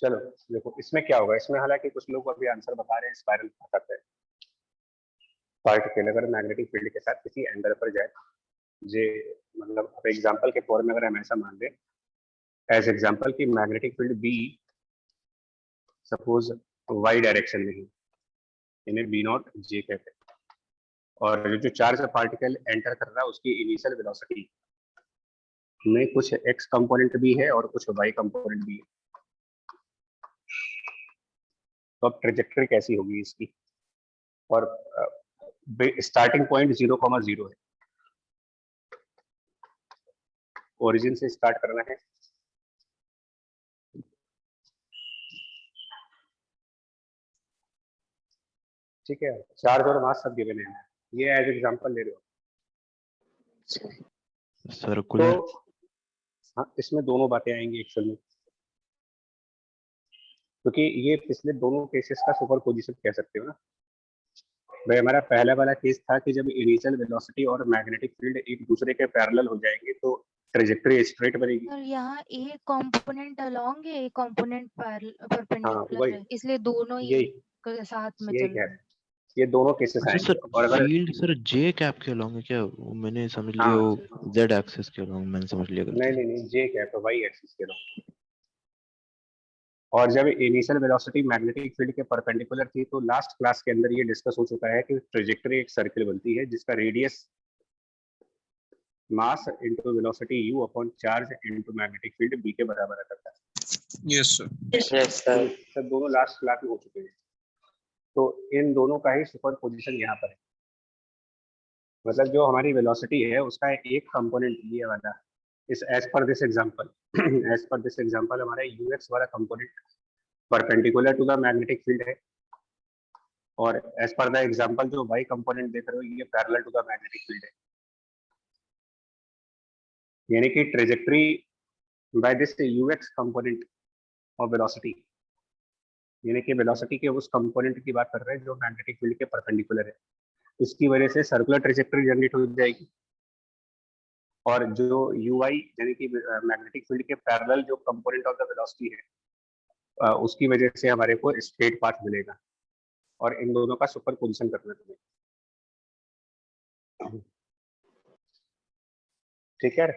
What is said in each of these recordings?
चलो देखो इसमें क्या होगा। इसमें हालांकि कुछ लोग अभी आंसर बता रहे हैं स्पाइरल बताते हैं। पार्टिकल अगर मैग्नेटिक फील्ड के साथ किसी एंगल पर जाए, जे मतलब अब एग्जांपल के तौर में अगर हम ऐसा मान लें एज एग्जांपल कि magnetic field b suppose y direction में है, इन्हें बी नॉट जे कहते हैं, और जो चार्ज पार्टिकल एंटर कर रहा है उसकी इनिशियल वेलोसिटी में कुछ एक्स कंपोनेंट भी है और कुछ वाई कंपोनेंट भी है। तो अब ट्रेजेक्टरी कैसी होगी इसकी, और स्टार्टिंग पॉइंट 0,0 है, ओरिजिन से स्टार्ट करना है। ठीक है, चार्ज और मास सब गिवन है, ये एज एग्जांपल ले रहे हो। सर्कुलर तो हाँ, इसमें दोनों बातें आएंगी एक्चुअल में, क्योंकि ये पिछले दोनों केसेस का सुपर पोजिशन कह सकते हो ना भाई। हमारा पहला वाला केस था कि जब इनिशियल वेलोसिटी और मैग्नेटिक फील्ड एक दूसरे के पैरेलल हो जाएंगे तो ट्रेजेक्टरी स्ट्रेट बनेगी। और यहाँ एक कंपोनेंट अलोंग है, एक कंपोनेंट हाँ परपेंडिकुलर है, इसलिए दोनों ही यही साथ में यही चल है, रहे हैं। ये दोनों केसेस अच्छा आएंगे। सर, और अगर फील्ड सर जे कैप के अलोंग है क्या? वो मैंने समझ लिया हाँ वो जेड एक्सिस के अलोंग, मैंने समझ लिया गलती से। नहीं जे क्या है तो वाई एक्सिस के लो। और जब इनिशियल वेलोसिटी मैग्नेटिक फील्ड के परपेंडिकुलर थी तो लास्ट क्लास के अंदर ये डिस्कस हो चुका है कि ट्रेजेक्टरी एक सर्किल बनती है जिसका radius mass into velocity u upon charge into magnetic field b के बराबर करता है। Yes sir. Yes sir. सब दोनों लास्ट क्लास में हो चुके हैं। तो इन दोनों का ही सुपर पोजिशन यहाँ पर है, मतलब जो हमारी वेलोसिटी है उसका एक कंपोनेंट ये वाला इस as per this example as per this example हमारा यूएक्स वाला component perpendicular to the magnetic field है, और एज पर द एग्जांपल जो वाई कंपोनेंट देख रहे हो ये parallel to the magnetic field है। यानी कि trajectory by this u x component of velocity, यानी कि वेलोसिटी के उस कंपोनेंट की बात कर रहे हैं जो मैग्नेटिक फील्ड के परपेंडिकुलर है, इसकी वजह से सर्कुलर ट्रेजेक्टरी जनरेट हो जाएगी। और जो यू आई यानी कि मैग्नेटिक फील्ड के पैरेलल जो कंपोनेंट ऑफ द वेलोसिटी है उसकी वजह से हमारे को स्ट्रेट पाथ मिलेगा। और इन दोनों का सुपर पोजिशन करना है। ठीक है,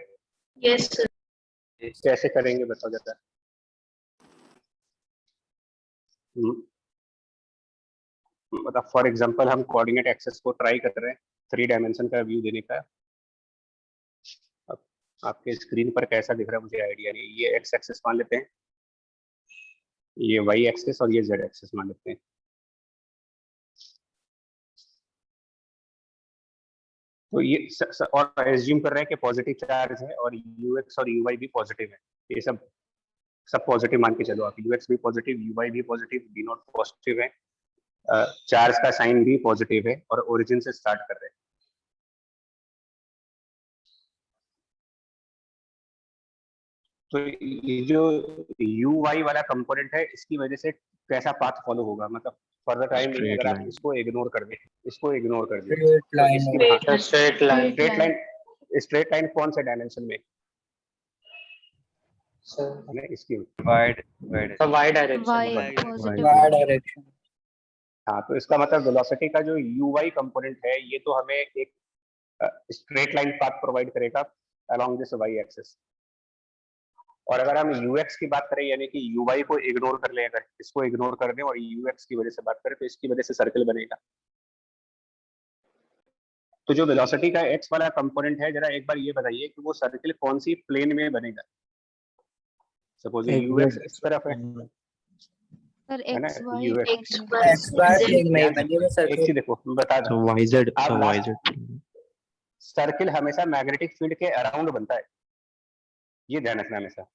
यस सर। कैसे करेंगे बताओ जरा। मतलब फॉर एग्जांपल हम कोऑर्डिनेट एक्सेस को ट्राई कर रहे हैं 3 डायमेंशन का व्यू देने का। अब आपके स्क्रीन पर कैसा दिख रहा है मुझे आइडिया नहीं। ये एक्स एक्सेस मान लेते हैं, ये वाई एक्सेस और ये जेड एक्सेस मान लेते हैं। तो ये और एज्यूम कर रहे हैं कि पॉजिटिव चार्ज है और यूएक्स और यूवाई भी पॉजिटिव है। ये सब पॉजिटिव मान के चलो आप, यूएक्स भी पॉजिटिव, यूवाई भी पॉजिटिव, बी नॉट पॉजिटिव है, चार्ज का साइन भी पॉजिटिव है और ओरिजिन से स्टार्ट कर रहे हैं। तो ये जो यू वाई वाला कंपोनेंट है इसकी वजह से कैसा पाथ फॉलो होगा, मतलब फर्दर टाइम नहीं, Straight अगर आप line. इसको इग्नोर कर दें, इसको इग्नोर कर दें स्ट्रेट तो लाइन इसकी straight straight line line straight line कौन से डायमेंशन में सर। है इसकी। Wide y direction y y positive. Y direction. हाँ, तो इसका मतलब वेलोसिटी का जो यू वाई कंपोनेंट है ये तो हमें एक स्ट्रेट लाइन पाथ प्रोवाइड करेगा अलोंग दिस वाई एक्सिस। और अगर हम यूएक्स की बात करें यानी कि यूवाई को इग्नोर कर लें, अगर इसको इग्नोर कर दें और यूएक्स की वजह से बात करें तो इसकी वजह से सर्कल बनेगा। तो जो वेलोसिटी का एक्स वाला कंपोनेंट है जरा एक बार ये बताइए कि वो सर्कल कौन सी प्लेन में बनेगा। सपोज यूएक्स इस तरफ है सर ना, x y u x x Y plane में ही बनेगा एक सर्किल। चीज देखो मैं बता So दूं, YZ, आप so लास्ट YZ. सर्किल हमेशा मैग्नेटिक फील्ड के अराउंड बनता है, ये ध्यान रखना हमेशा।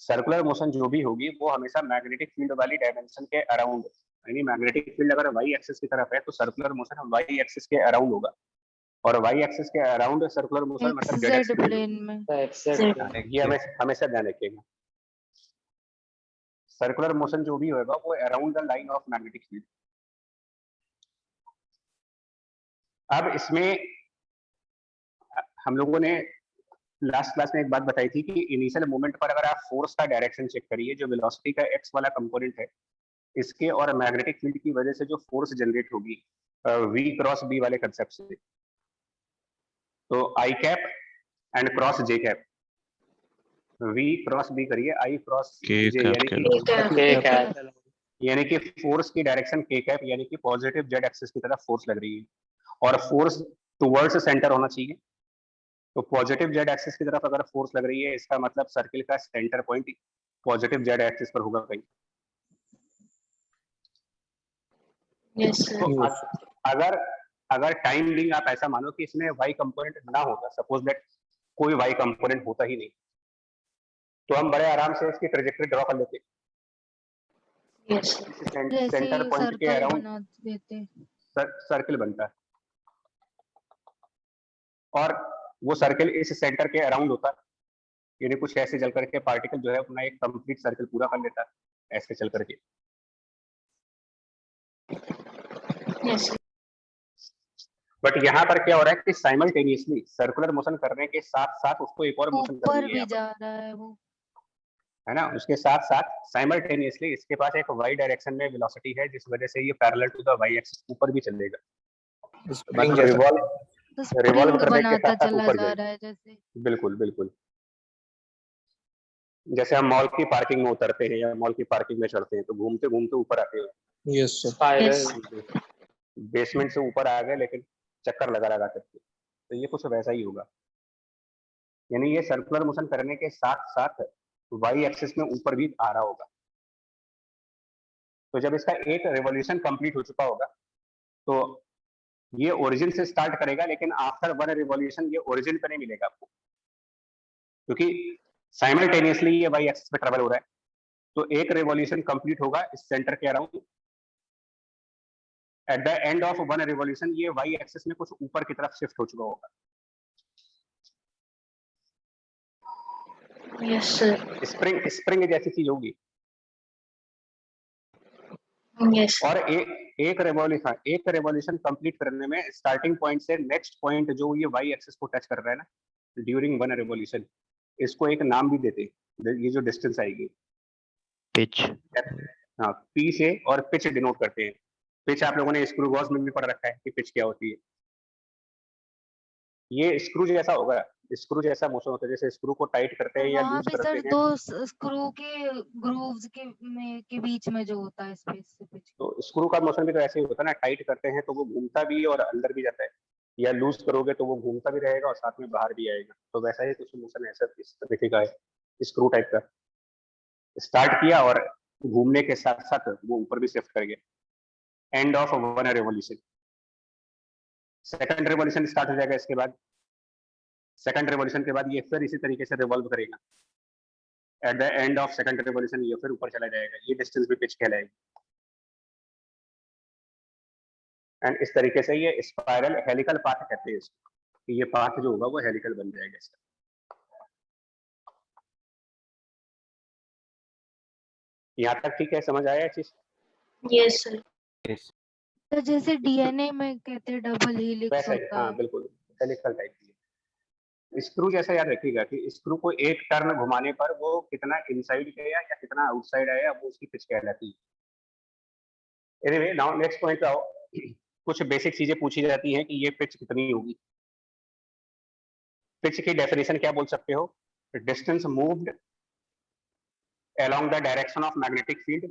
सर्कुलर मोशन जो भी होगी वो हमेशा मैग्नेटिक फील्ड वाली डायमेंशन के अराउंड, यानी मैग्नेटिक फील्ड अगर वाई एक्सिस की तरफ है तो सर्कुलर मोशन वाई एक्सिस के अराउंड होगा, और वाई एक्सिस के अराउंड सर्कुलर मोशन मतलब जेड एक्स जेड प्लेन में। ये हमेशा ध्यान रखिएगा। सर्कुलर मोशन जो भी होगा वो around the line of magnetic field. अब इसमें हम लोगों ने लास्ट क्लास में एक बात बताई थी कि इनिशियल मोमेंट पर अगर आप फोर्स का डायरेक्शन चेक करिए, जो वेलोसिटी का एक्स वाला कंपोनेंट है, इसके और मैग्नेटिक फील्ड की वजह से जो फोर्स जनरेट होगी वी क्रॉस बी वाले कंसेप्ट से, तो I cap and cross J cap, V cross B करिए, I cross K J, cap यानी कि फोर्स की डायरेक्शन के कैप, यानी कि पॉजिटिव जेड एक्सिस की तरफ फोर्स लग रही है और फोर्स टुवर्ड्स सेंटर होना चाहिए। तो पॉजिटिव जेड एक्सिस की तरफ अगर फोर्स लग रही है, इसका मतलब सर्किल का centre point positive Z axis पर होगा कहीं। Yes, sir. तो अगर अगर टाइम बिंग आप ऐसा मानो कि इसमें वाई कंपोनेंट ना होता, सपोज दैट कोई वाई कंपोनेंट होता ही नहीं, तो हम बड़े आराम से इसकी ट्रेजेक्टरी ड्रॉ कर लेते। Yes, sir. जैसे सेंटर पॉइंट के सर्कल अराउंड बना देते। सर्किल बनता है और वो सर्किल इस सेंटर के अराउंड होता है, यानी कुछ ऐसे चल करके पार्टिकल जो है अपना एक कंप्लीट सर्किल पूरा कर लेता है ऐसे चल करके। Yes, sir. बट यहाँ पर क्या हो रहा है कि साइमल्टेनियसली सर्कुलर मोशन करने के साथ साथ उसको एक और मोशन ऊपर करनी है भी यहाँ पर, जा रहा है वो। है ना। उसके साथ साथ साइमल्टेनियसली इसके पास एक वाई डायरेक्शन में वेलोसिटी है, जिस वजह से ये parallel to the y axis ऊपर भी चलेगा, मतलब रिवॉल्व तो स्प्रिंग करने के बनाता साथ साथ चला ऊपर जा जाएगा। रहा है जैसे। बिल्कुल बिल्कुल, जैसे हम मॉल की पार्किंग में उतरते हैं या मॉल की पार्किंग में चढ़ते हैं तो घूमते घूमते ऊपर आते हैं, Yes, sir. Spiral. बेसमेंट से ऊपर आ गए लेकिन चक्कर लगा लगा करके, तो ये कुछ वैसा ही होगा। यानी ये सर्कुलर मोशन करने के साथ साथ वाई एक्सिस में ऊपर भी आ रहा होगा। तो जब इसका एक रेवोल्यूशन कंप्लीट हो चुका होगा तो ये ओरिजिन से स्टार्ट करेगा, लेकिन आफ्टर वन रिवॉल्यूशन ये ओरिजिन पे नहीं मिलेगा आपको, क्योंकि साइमल्टेनियसली ये वाई एक्सिस पे ट्रेवल हो रहा है। तो एक रिवॉल्यूशन कंप्लीट होगा इस सेंटर के around, at the end of one revolution ये वाई एक्सिस में कुछ ऊपर की तरफ शिफ्ट हो चुका होगा। Yes, sir. स्प्रिंग जैसी चीज होगी। Yes, sir. और एक रेवोल्यूशन कंप्लीट करने में स्टार्टिंग पॉइंट से नेक्स्ट पॉइंट जो ये वाई एक्सिस को टच कर रहा है ना ड्यूरिंग वन रेवोल्यूशन, इसको एक नाम भी देते हैं। ये जो डिस्टेंस आएगी pitch हाँ पी से, और पिच डिनोट करते हैं। पिच आप लोगों ने स्क्रू गॉस में भी पढ़ रखा है कि पिच क्या होती है। ये स्क्रू जैसा होगा, स्क्रू जैसा मोशन होता है, जैसे स्क्रू को टाइट करते हैं या वहाँ लूज पे करते सर हैं। दो स्क्रू के ग्रूव्स के बीच में जो होता है स्पेस से पिच। तो स्क्रू का मोशन भी तो ऐसे ही होता है ना, टाइट करते हैं तो वो घूमता भी और अंदर भी जाता है, या लूज करोगे तो वो घूमता भी रहेगा और साथ में बाहर भी आएगा। तो वैसा ही कुछ मोशन ऐसा इस तरीके का है, स्क्रू टाइप का। स्टार्ट किया और घूमने के साथ साथ वो ऊपर भी शिफ्ट कर गया। End of one revolution, second revolution start हो जाएगा। इसके बाद सेकंड रेवोल्यूशन के बाद ये फिर इसी तरीके से रिवॉल्व करेगा। At the end of second revolution ये फिर ऊपर चला जाएगा। ये डिस्टेंस भी पिच कहलाएगी। एंड इस तरीके से ये स्पाइरल हेलिकल पाथ कहते हैं इसको, कि ये पाथ जो होगा वो हेलिकल बन जाएगा इसका। यहाँ तक ठीक है, समझ आया चीज? Yes, sir. तो जैसे डीएनए में कहते हैं डबल हेलिक्स वैसा ही, होता हाँ है। बिल्कुल हेलिकल टाइप की। स्क्रू जैसा याद रखिएगा कि स्क्रू को एक टर्न घुमाने पर वो कितना इनसाइड गया या कितना आउटसाइड आया, वो उसकी पिच कहलाती है। एनीवे नाउ नेक्स्ट पॉइंट पे आओ। कुछ बेसिक चीजें पूछी जाती हैं कि ये पिच कितनी होगी। पिच की डेफिनेशन क्या बोल सकते हो? Distance moved along the direction of magnetic field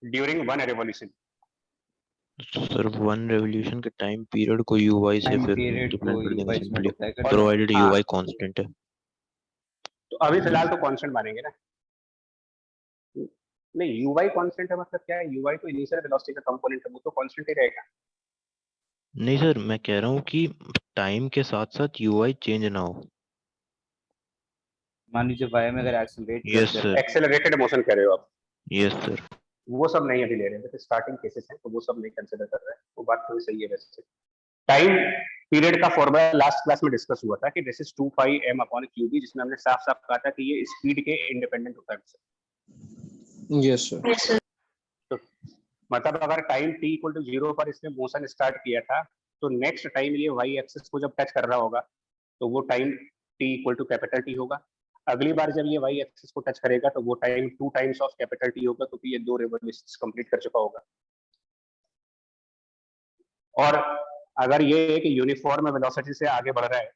during one revolution. Sir one revolution के टाइम पीरियड को ui से टाइम फिर पीरियड को रिप्रेजेंट कर देंगे यूआई से सिंपली, मल्टीप्लाई कर प्रोवाइडेड हाँ। ui कांस्टेंट है। तो अभी फिलहाल तो कांस्टेंट मानेंगे ना। नहीं, ui कांस्टेंट है मतलब क्या है? ui तो इनिशियल वेलोसिटी का कंपोनेंट है, वो तो कांस्टेंट ही रहेगा। नहीं सर, मैं कह रहा हूँ कि टाइम के साथ साथ ui चेंज ना हो। मान लीजिए वाई में अगर एक्सेलरेट Yes, कर sir. एक्सेलरेटेड मोशन कह रहे हो आप? Yes sir. वो सब नहीं अभी ले रहे हैं, जैसे स्टार्टिंग केसेस हैं तो वो सब नहीं कंसीडर कर रहे हैं। वो बात थोड़ी सही है। वैसे टाइम पीरियड का फॉर्मूला लास्ट क्लास में डिस्कस हुआ था कि this is 2 pi m upon qb, जिसमें हमने साफ साफ कहा था कि ये स्पीड के इंडिपेंडेंट होता है। Yes, sir. Yes, sir. मतलब अगर टाइम t इक्वल टू 0 पर इसने मोशन स्टार्ट किया था तो नेक्स्ट टाइम ये y एक्सिस को जब टच कर रहा होगा तो वो time t equal to capital T होगा। अगली बार जब ये वाई एक्सिस को टच करेगा तो वो time 2 times of capital T होगा, क्योंकि ये 2 रिवॉल्यूशंस कंप्लीट कर चुका होगा। और अगर ये एक यूनिफॉर्म वेलोसिटी से आगे बढ़ रहा है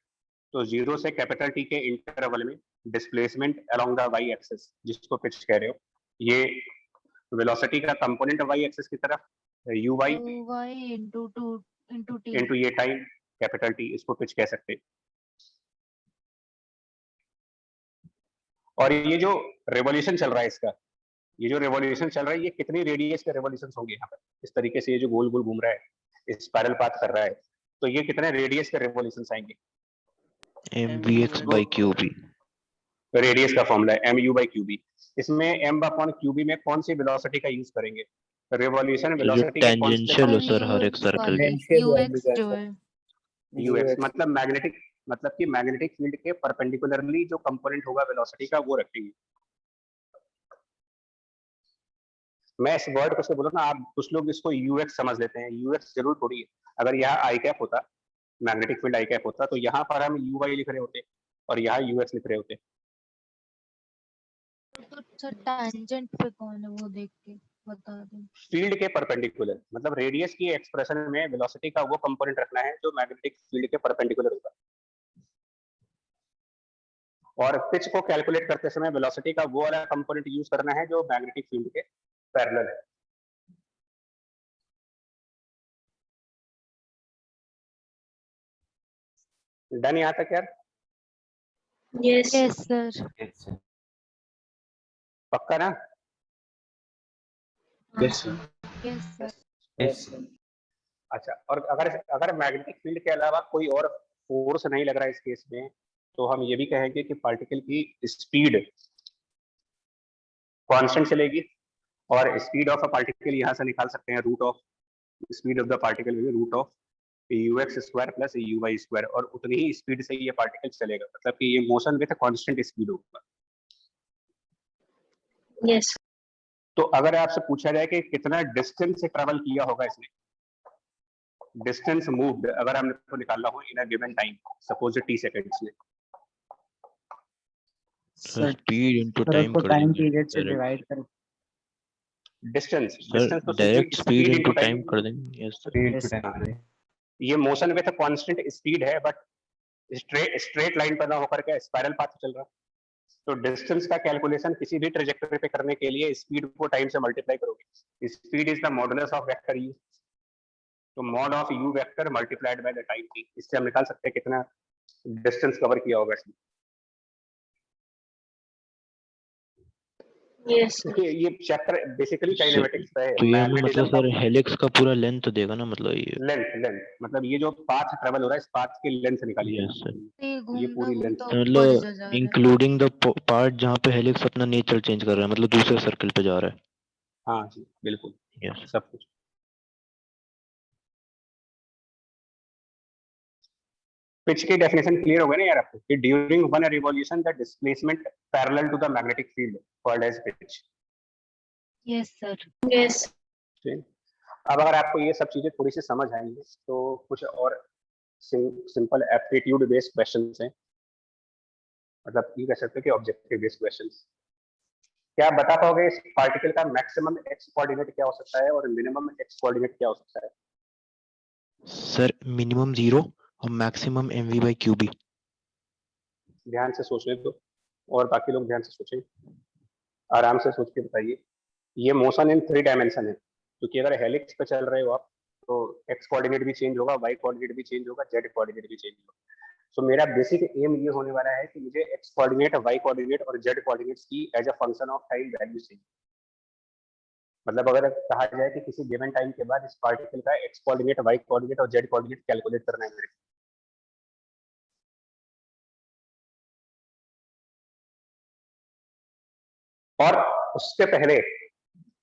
तो 0 से कैपिटल टी के इंटरवल में displacement along the y axis, जिसको पिच कह रहे हो, ये वेलोसिटी का कंपोनेंट वाई एक्सिस की तरफ u y y into 2 into t. Into ये टाइम कैपिटल टी, इसको पिच कह सकते हैं। और ये जो रेवोल्यूशन चल रहा है इसका, ये जो रेवोल्यूशन चल रहा है, ये कितनी रेडियस के रेवोल्यूशन होंगे यहाँ पर? इस तरीके से ये जो गोल गोल घूम रहा है, स्पाइरल पाथ कर रहा है, तो ये कितने रेडियस के रेवोल्यूशन आएंगे? mvx by qb। रेडियस का फॉर्मूला है mu by qb। इसमें m अपॉन qb में कौन सी वेलोसिटी का यूज करेंगे? रेवोल्यूशन तो जो वेलोसिटी के टेंजेंशियल हो सर हर एक ux सर्कल वाली, Tangential ux value का जो सर। है ux, UX। मतलब मैग्नेटिक, मतलब कि मैग्नेटिक फील्ड के परपेंडिकुलरली जो कंपोनेंट होगा वेलोसिटी का, वो रखेंगे। मैं इस वर्ड को से बोला ना, आप कुछ लोग इसको ux समझ लेते हैं, ux जरूर थोड़ी है। अगर यहाँ आई कैप होता, मैग्नेटिक फील्ड आई कैप होता, तो यहाँ पर हम यू वाई लिख रहे होते और यहाँ यूएक्स लिख रहे होते। तो सर टैंजेंट पे कौन है वो देख के बता दें। फील्ड के परपेंडिकुलर, मतलब रेडियस की एक्सप्रेशन में वेलोसिटी का वो कंपोनेंट रखना है जो मैग्नेटिक फील्ड के परपेंडिकुलर होगा। और पिच को कैलकुलेट करते समय वेलोसिटी का वो वाला कंपोनेंट यूज करना है जो मैग्नेटिक फील्ड के पैरेलल है। डन यहाँ तक यार? Yes. Yes sir. पक्का ना? Yes. Yes sir. Yes, sir. अच्छा, और अगर मैग्नेटिक फील्ड के अलावा कोई और फोर्स नहीं लग रहा है इस केस में, तो हम ये भी कहेंगे कि पार्टिकल की स्पीड कांस्टेंट चलेगी। और स्पीड ऑफ अ पार्टिकल यहाँ से निकाल सकते हैं, root of speed of the particle root of ux square plus uy square, और उतनी ही स्पीड से ये पार्टिकल चलेगा, मतलब कि ये मोशन विद कांस्टेंट स्पीड होगा। Yes. तो अगर आपसे पूछा जाए कि कितना डिस्टेंस से ट्रेवल किया होगा इसने, डिस्टेंस मूव्ड अगर हमने तो निकालना हो in a given time, suppose t seconds में, sir speed into sir time उसको कर टाइम देंगे पीरियड से डायरेक्ट। डिवाइड कर। डिस्टेंस सर तो direct speed speed into into time time, कर देंगे। Yes sir. Yes, sir. ये मोशन विद कांस्टेंट स्पीड है, बट स्ट्रेट लाइन पर ना होकर के स्पाइरल पाथ चल रहा है। तो डिस्टेंस का कैलकुलेशन किसी भी ट्रेजेक्टरी पे करने के लिए स्पीड को टाइम से मल्टीप्लाई करोगे। Speed is the modulus of vector U, तो mod of U vector multiplied by the time T, इससे हम निकाल सकते हैं कितना डिस्टेंस कवर किया होगा इसने। Yes. क्योंकि ये चैप्टर बेसिकली काइनेमेटिक्स पे है, तो ये हमें मतलब मैग्नेटिज्म सर का हेलिक्स का पूरा लेंथ देगा ना, मतलब ये। लेंथ मतलब ये जो पाथ ट्रेवल हो रहा है, इस पाथ की लेंथ निकाली है। Yes sir. ये ये घूमता पूरी लेंथ घूमता तो ऊपर मतलब जा रहा है। इंक्लूडिंग द पार्ट जहाँ पे हेलिक्स अपना नेचर चेंज कर रहा है, मतलब दूसरे सर्कल पे जा रहा है। हाँ जी बिल्कुल, यस। सब कुछ। पिच की डेफिनेशन क्लियर हो गई ना यार आपको, कि during one revolution the displacement parallel to the magnetic field called as pitch. Yes sir. Yes. अब अगर आपको ये सब चीजें थोड़ी सी समझ आएंगी तो कुछ और सिंपल एप्टीट्यूड बेस्ड क्वेश्चंस हैं, मतलब ये कह सकते हैं कि ऑब्जेक्टिव बेस्ड क्वेश्चंस। क्या आप बता पाओगे इस पार्टिकल का मैक्सिमम एक्स कोऑर्डिनेट क्या हो सकता है और मिनिमम एक्स कोऑर्डिनेट क्या हो सकता है? सर मिनिमम 0 और मैक्सिमम mv by qb। ध्यान से सोचने दो, और बाकी लोग ध्यान से सोचें, आराम से सोच के बताइए। ये मोशन इन 3 डायमेंशन है, क्योंकि अगर हेलिक्स पे चल रहे हो आप तो एक्स कोऑर्डिनेट भी चेंज होगा, वाई कोऑर्डिनेट भी चेंज होगा, जेड कोऑर्डिनेट भी चेंज होगा। सो मेरा बेसिक एम ये होने वाला है कि मुझे एक्स कोऑर्डिनेट, वाई कोऑर्डिनेट और जेड कोऑर्डिनेट्स की as a function of time value चाहिए। मतलब अगर कहा जाए कि किसी गिवन टाइम के बाद इस पार्टिकल का एक्स कोऑर्डिनेट, वाई कोऑर्डिनेट और जेड कोऑर्डिनेट कैलकुलेट करना है मेरे को, और उससे पहले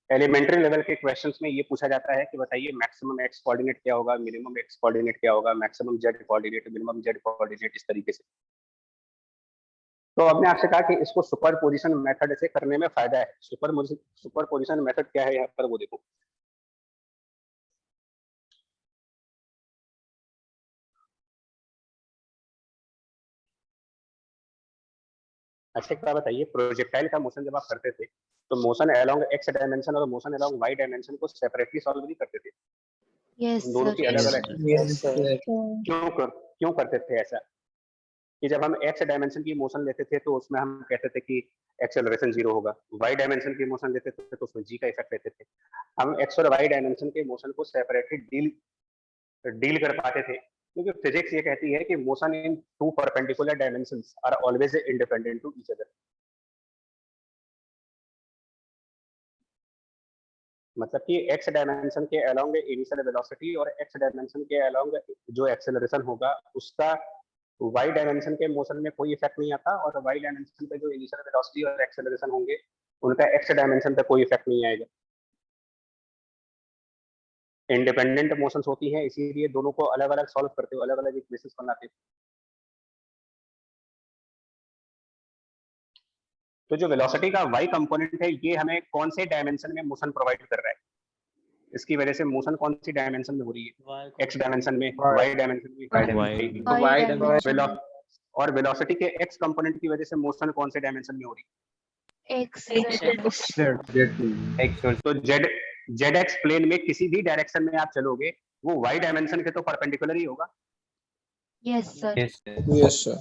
एलिमेंट्री लेवल के क्वेश्चंस में ये पूछा जाता है कि बताइए मैक्सिमम एक्स कोऑर्डिनेट क्या होगा, मिनिमम एक्स कोऑर्डिनेट क्या होगा, maximum Z coordinate, minimum Z coordinate, इस तरीके से। तो हमने आपसे कहा कि इसको सुपर पोजिशन मेथड से करने में फायदा है। सुपर पोजिशन मेथड क्या है यहाँ पर वो देखो। अच्छा एक बात बताइए, प्रोजेक्टाइल का मोशन जब आप करते थे तो मोशन अलोंग एक्स डायमेंशन और मोशन अलोंग वाई डायमेंशन को सेपरेटली सॉल्व नहीं करते थे, यस उन दोनों सर की अलग Yes, अलग। sir. Yes, sir. क्यों करते थे ऐसा कि जब हम एक्स डायमेंशन की मोशन लेते थे तो उसमें हम कहते थे कि एक्सेलरेशन 0 होगा, वाई डायमेंशन की मोशन लेते थे तो उसमें जी का इफेक्ट लेते थे। हम एक्स और वाई डायमेंशन के मोशन को सेपरेटली डील कर पाते थे क्योंकि फिजिक्स ये कहती है कि motion in two perpendicular dimensions are always independent to each other. मतलब कि एक्स डायमेंशन के अलोंग इनिशियल वेलोसिटी और एक्स डायमेंशन के अलोंग जो एक्सेलरेशन होगा उसका वाई डायमेंशन के मोशन में कोई इफेक्ट नहीं आता, और वाई डायमेंशन पे जो इनिशियल वेलोसिटी और एक्सेलरेशन होंगे उनका एक्स डायमेंशन पे कोई इफेक्ट नहीं आएगा। इंडिपेंडेंट मोशंस होती हैं, इसीलिए दोनों को अलग अलग सॉल्व करते हो, अलग अलग इक्वेशंस बनाते हो। तो जो वेलोसिटी का वाई कंपोनेंट है ये हमें कौन से डायमेंशन में मोशन प्रोवाइड कर रहा है, इसकी वजह से मोशन कौन सी डायमेंशन में हो रही है, एक्स डायमेंशन में, वाई डायमेंशन में, Y वाई डायमेंशन और वेलोसिटी के एक्स कंपोनेंट की वजह से मोशन कौन से डायमेंशन में हो रही एक्स है। तो जेड एक्स प्लेन में किसी भी डायरेक्शन में आप चलोगे वो वाई डायमेंशन के तो परपेंडिकुलर ही होगा, यस सर Yes, sir.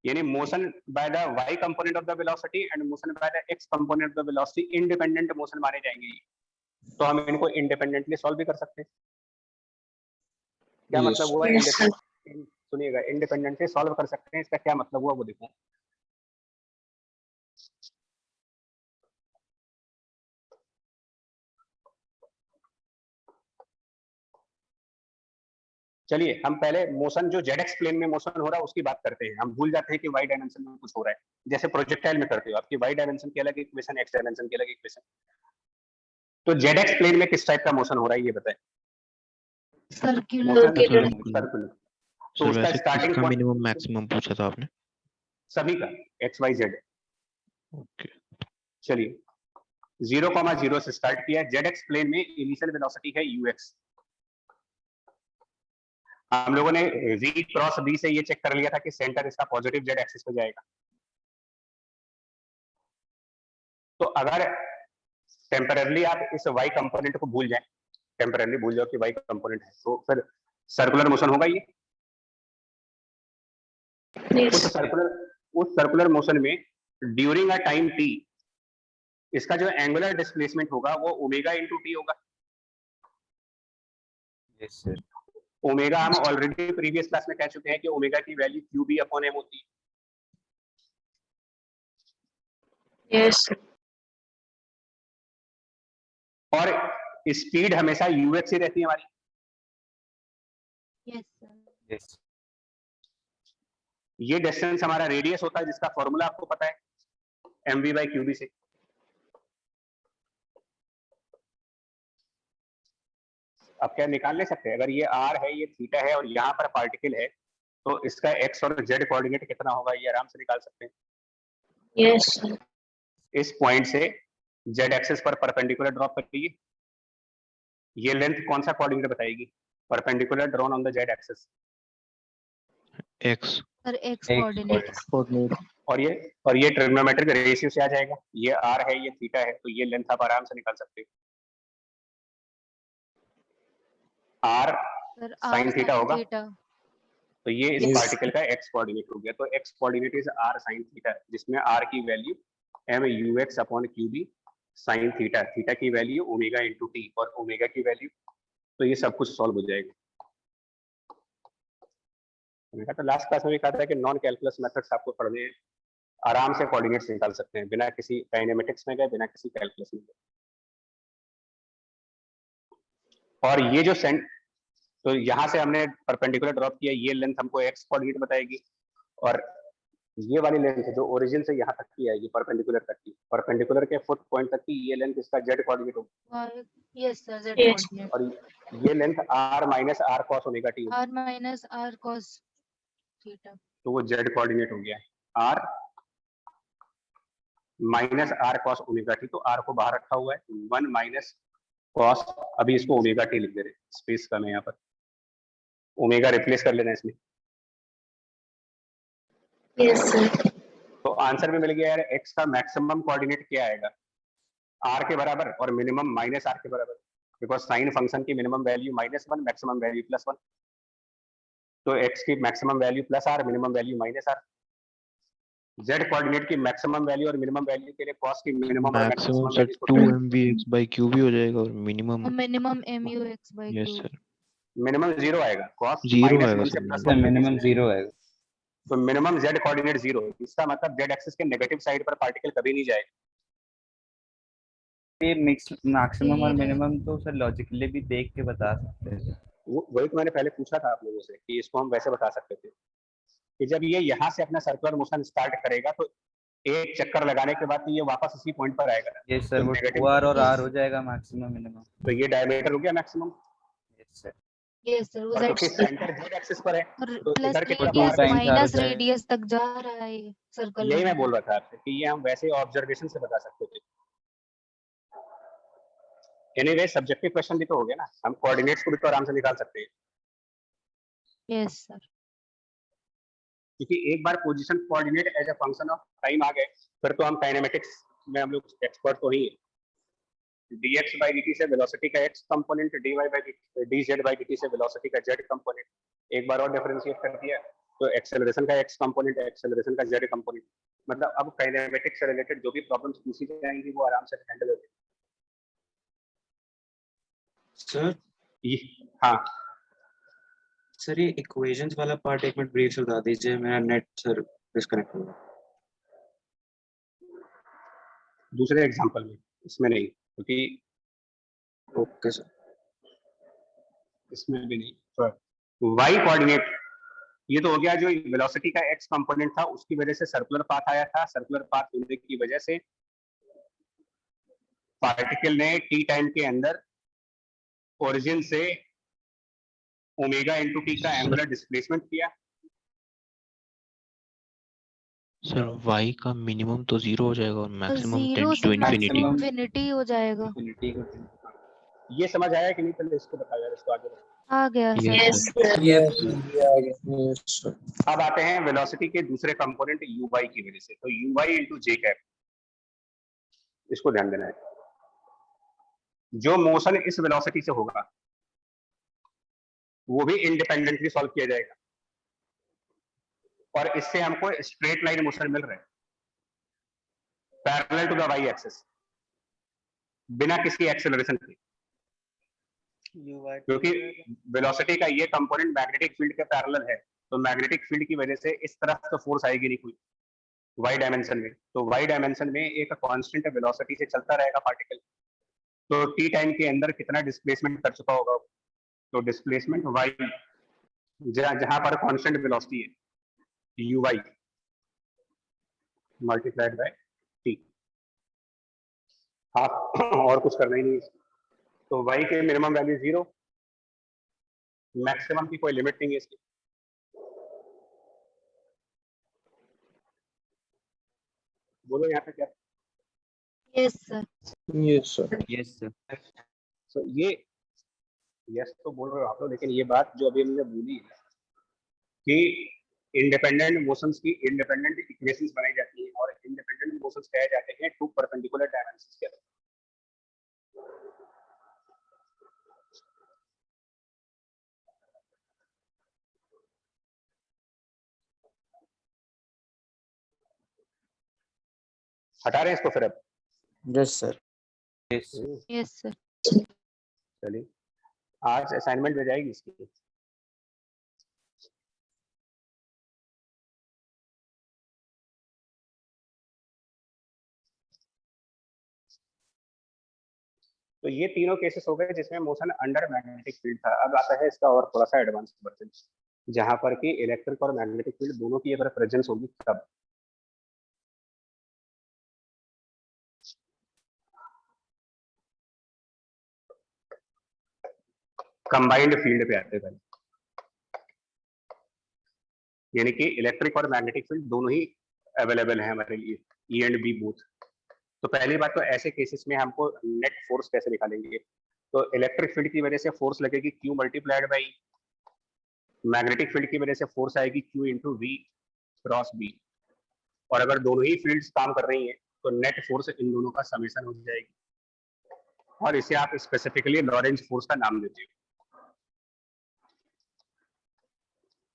यानी motion by the y component of the velocity and motion by the x component of the velocity independent motion माने जाएंगे। तो हम इनको इंडिपेंडेंटली सॉल्व भी कर सकते हैं। क्या Yes. मतलब हुआ? Yes, sir. सुनिएगा, इंडिपेंडेंटली सॉल्व कर सकते हैं, इसका क्या मतलब हुआ वो देखो। चलिए हम पहले मोशन जो जेड एक्स प्लेन में मोशन हो रहा है उसकी बात करते हैं। हम भूल जाते हैं कि वाई डायमेंशन में कुछ हो रहा है, जैसे प्रोजेक्टाइल में करते हो आपकी वाई डायमेंशन की अलग इक्वेशन, एक्स डायमेंशन की अलग इक्वेशन। तो जेड एक्स प्लेन में किस टाइप का मोशन हो रहा है ये बताएं। Circular Circular. सर्कुलर। तो सर उसका वैसे स्टार्टिंग किसका पॉइंट मिनिमम मैक्सिमम पूछा था आपने? सभी का, एक्स वाई जेड। ओके चलिए 0,0 से स्टार्ट किया। जेड एक्स प्लेन में इनिशियल वेलोसिटी है यूएक्स। हम लोगों ने v क्रॉस b से ये चेक कर लिया था कि सेंटर इसका पॉजिटिव जेड एक्सिस पे जाएगा। तो अगर टेम्पररली आप इस y कंपोनेंट को भूल जाएं, टेम्पररली भूल जाओ कि y कंपोनेंट है, तो फिर सर्कुलर मोशन होगा ये। Yes. उस सर्कुलर मोशन में ड्यूरिंग अ टाइम t इसका जो एंगुलर डिस्प्लेसमेंट होगा वो ओमेगा इंटू टी होगा। Yes, sir. ओमेगा हम ऑलरेडी प्रीवियस क्लास में कह चुके हैं कि ओमेगा की वैल्यू क्यूबी अपॉन एम होती है। Yes, sir. और स्पीड हमेशा यूएक्स ही रहती है हमारी। Yes sir Yes. ये डिस्टेंस हमारा रेडियस होता है जिसका फॉर्मूला आपको पता है mv बाई क्यूबी से। अब क्या निकाल ले सकते हैं, अगर ये r है, ये थीटा है और यहाँ पर पार्टिकल है तो इसका x और z कोऑर्डिनेट कितना होगा ये आराम से निकाल सकते हैं। Yes, sir. इस पॉइंट से z एक्सिस पर परपेंडिकुलर ड्रॉप करिए। ये लेंथ कौन सा कोऑर्डिनेट बताएगी? Perpendicular drawn on the z axis. X sir x coordinate और ये ट्रिग्नोमेट्रिक रेशियो से आ जाएगा। ये r है, ये थीटा है, तो ये लेंथ आप आराम से निकाल सकते हो। r सर sin थीटा होगा, थीटा तो ये इस Yes. पार्टिकल का x कोऑर्डिनेट हो गया। तो x coordinate is r sin theta, जिसमें r की value m ux upon QB sin theta, theta की वैल्यू ओमेगा इंटू टी और ओमेगा की वैल्यू, तो ये सब कुछ सॉल्व हो जाएगा। मैंने कहा तो लास्ट क्लास में भी कहा था कि नॉन कैलकुलस मेथड्स आपको पढ़ने हैं, आराम से कोऑर्डिनेट्स निकाल सकते हैं बिना किसी काइनेमेटिक्स में गए, बिना किसी कैलकुलस में गए। और ये जो तो यहाँ से हमने परपेंडिकुलर ड्रॉप किया, ये लेंथ हमको एक्स कोऑर्डिनेट बताएगी, और ये वाली लेंथ जो ओरिजिन से यहाँ तक की आएगी परपेंडिकुलर तक की, परपेंडिकुलर के फुट पॉइंट तक की ये लेंथ इसका जेड कोऑर्डिनेट होगी। Yes sir Z Yes. Coordinate और ये length r minus r cos omega T होगी, r minus r cos theta. तो वो जेड कोऑर्डिनेट हो गया है r minus r cos omega T. तो r को बाहर रखा हुआ है, 1 माइनस cos, अभी इसको ओमेगा टी लिख दे रहे हैं, स्पेस कम है यहाँ पर, ओमेगा रिप्लेस कर लेना इसमें। Yes, sir. तो आंसर भी मिल गया यार, x का मैक्सिमम कोऑर्डिनेट क्या आएगा, r के बराबर और मिनिमम माइनस r के बराबर, बिकॉज साइन फंक्शन की मिनिमम वैल्यू -1, मैक्सिमम वैल्यू +1, तो x की maximum value +r, minimum value -r। z coordinate की मैक्सिमम वैल्यू और मिनिमम वैल्यू के लिए cos की मिनिमम और मैक्सिमम मैक्सिमम सर वैल्यू को 2 mvx/q भी हो जाएगा और minimum minimum MUX by yes Q। Sir minimum 0 आएगा, cos 0 आएगा -1 से सर +1 के बीच मिनिमम में। 0 आएगा। तो मिनिमम z कोऑर्डिनेट 0, इसका मतलब z एक्सिस के नेगेटिव साइड पर पार्टिकल कभी नहीं जाएगा। ये मैक्सिमम और ठीक है। मिनिमम तो सर लॉजिकली भी देख के बता सकते हैं। वही तो मैंने पहले पूछा था आप लोगों से कि इसको हम वैसे बता सकते थे कि जब ये यहाँ से अपना सर्कुलर मोशन स्टार्ट करेगा तो एक चक्कर लगाने के बाद तो ये वापस इसी पॉइंट पर आएगा। ये सर तो वो negative 2r और Yes. r हो जाएगा मैक्सिमम मिनिमम। तो ये डायमीटर हो गया maximum, yes sir. Yes sir, वो और क्योंकि सेंटर z एक्सिस पर है और तो प्लस इधर की तरफ रेडियस times r हो माइनस जाएगा। रेडियस तक जा रहा है ये सर्कल। यही मैं बोल रहा था आपसे कि ये हम वैसे ऑब्जर्वेशन से बता सकते थे। एनीवे सब्जेक्टिव क्वेश्चन भी तो हो गया ना, हम कोऑर्डिनेट्स को भी तो आराम से निकाल सकते हैं, यस सर। क्योंकि एक बार position coordinate as a function of time आ गए फिर तो हम काइनेमेटिक्स में हम लोग एक्सपर्ट तो ही है। dx by dt से वेलोसिटी का x component, dy by dz by dt से वेलोसिटी का z कंपोनेंट, एक बार और डिफरेंशिएट कर दिया तो एक्सेलरेशन का x कंपोनेंट, एक्सेलरेशन का z कंपोनेंट। मतलब अब काइनेमेटिक्स से रिलेटेड जो भी प्रॉब्लम्स पूछी जाएंगी वो आराम से हैंडल हो जाएगी। सर हाँ सर ये इक्वेशंस वाला पार्ट एक मिनट ब्रीफ से बता दीजिए, मेरा नेट सर डिस्कनेक्ट हो गया। दूसरे एग्जांपल में, इसमें नहीं, क्योंकि ओके सर। इसमें भी नहीं। तो y कोऑर्डिनेट ये तो हो गया, जो वेलोसिटी का x कंपोनेंट था उसकी वजह से सर्कुलर पाथ आया था। सर्कुलर पाथ होने की वजह से पार्टिकल ने t टाइम के अंदर ओरिजिन से ओमेगा इंटू टी का एंगुलर डिस्प्लेसमेंट किया। सर y का मिनिमम तो 0 हो जाएगा और मैक्सिमम जीरो टेंड्स से to infinity. Maximum Maximum- infinity हो जाएगा। इन्फिनिटी को ये समझ आया कि नहीं, पहले इसको बताया, इसको आगे बढ़ाओ। आ गया sir. Yes sir Yes, yes. अब आते हैं वेलोसिटी के दूसरे कंपोनेंट uy की वजह से। तो uy इंटू जे कैप, इसको ध्यान देना है। जो मोशन इस वेलोसिटी से होगा वो भी इंडिपेंडेंटली सॉल्व किया जाएगा, और इससे हमको स्ट्रेट लाइन मोशन मिल रहा है parallel to the y axis, बिना किसी एक्सेलरेशन के, क्योंकि वेलोसिटी का ये कंपोनेंट मैग्नेटिक फील्ड के पैरेलल है। तो मैग्नेटिक फील्ड की वजह से इस तरफ तो फोर्स आएगी नहीं कोई वाई डायमेंशन में। तो वाई डायमेंशन में एक कांस्टेंट वेलोसिटी से चलता रहेगा पार्टिकल। तो टी टाइम के अंदर कितना डिस्प्लेसमेंट कर चुका होगा, तो डिस्प्लेसमेंट वाई जहां पर कांस्टेंट वेलोसिटी है u y multiplied by t. आप और कुछ करना ही नहीं। तो y के मिनिमम वैल्यू 0, मैक्सिमम की कोई लिमिट नहीं है इसकी। बोलो यहाँ पे क्या। Yes sir. Yes, sir. Yes sir. तो ये यस तो बोल रहे हो आप लोग, लेकिन ये बात जो अभी हमने बोली है कि इंडिपेंडेंट मोशंस की इंडिपेंडेंट इक्वेशंस बनाई जाती हैं और इंडिपेंडेंट मोशंस कहे जाते हैं टू परपेंडिकुलर डायमेंशंस के। हटा रहे हैं इसको फिर अब। Yes, sir. Yes sir. चलिए आज असाइनमेंट भेज जाएगी इसकी। तो ये तीनों केसेस हो गए जिसमें मोशन अंडर मैग्नेटिक फील्ड था। अब आता है इसका और थोड़ा सा एडवांस वर्जन, जहां पर कि इलेक्ट्रिक और मैग्नेटिक फील्ड दोनों की अगर प्रेजेंस होगी तब। कंबाइंड फील्ड पे आते हैं, यानी कि इलेक्ट्रिक और मैग्नेटिक फील्ड दोनों ही अवेलेबल है हमारे लिए, ई एंड बी बोथ। तो पहली बात तो ऐसे केसेस में हमको नेट फोर्स कैसे निकालेंगे। तो इलेक्ट्रिक फील्ड की वजह से फोर्स लगेगी Q multiplied by, magnetic field की वजह से फोर्स आएगी Q into we cross b. और अगर दोनों ही फील्ड्स काम कर रही हैं तो नेट फोर्स इन दोनों का समेशन हो जाएगी, और इसे आप स्पेसिफिकली लॉरेंज फोर्स का नाम देते हो,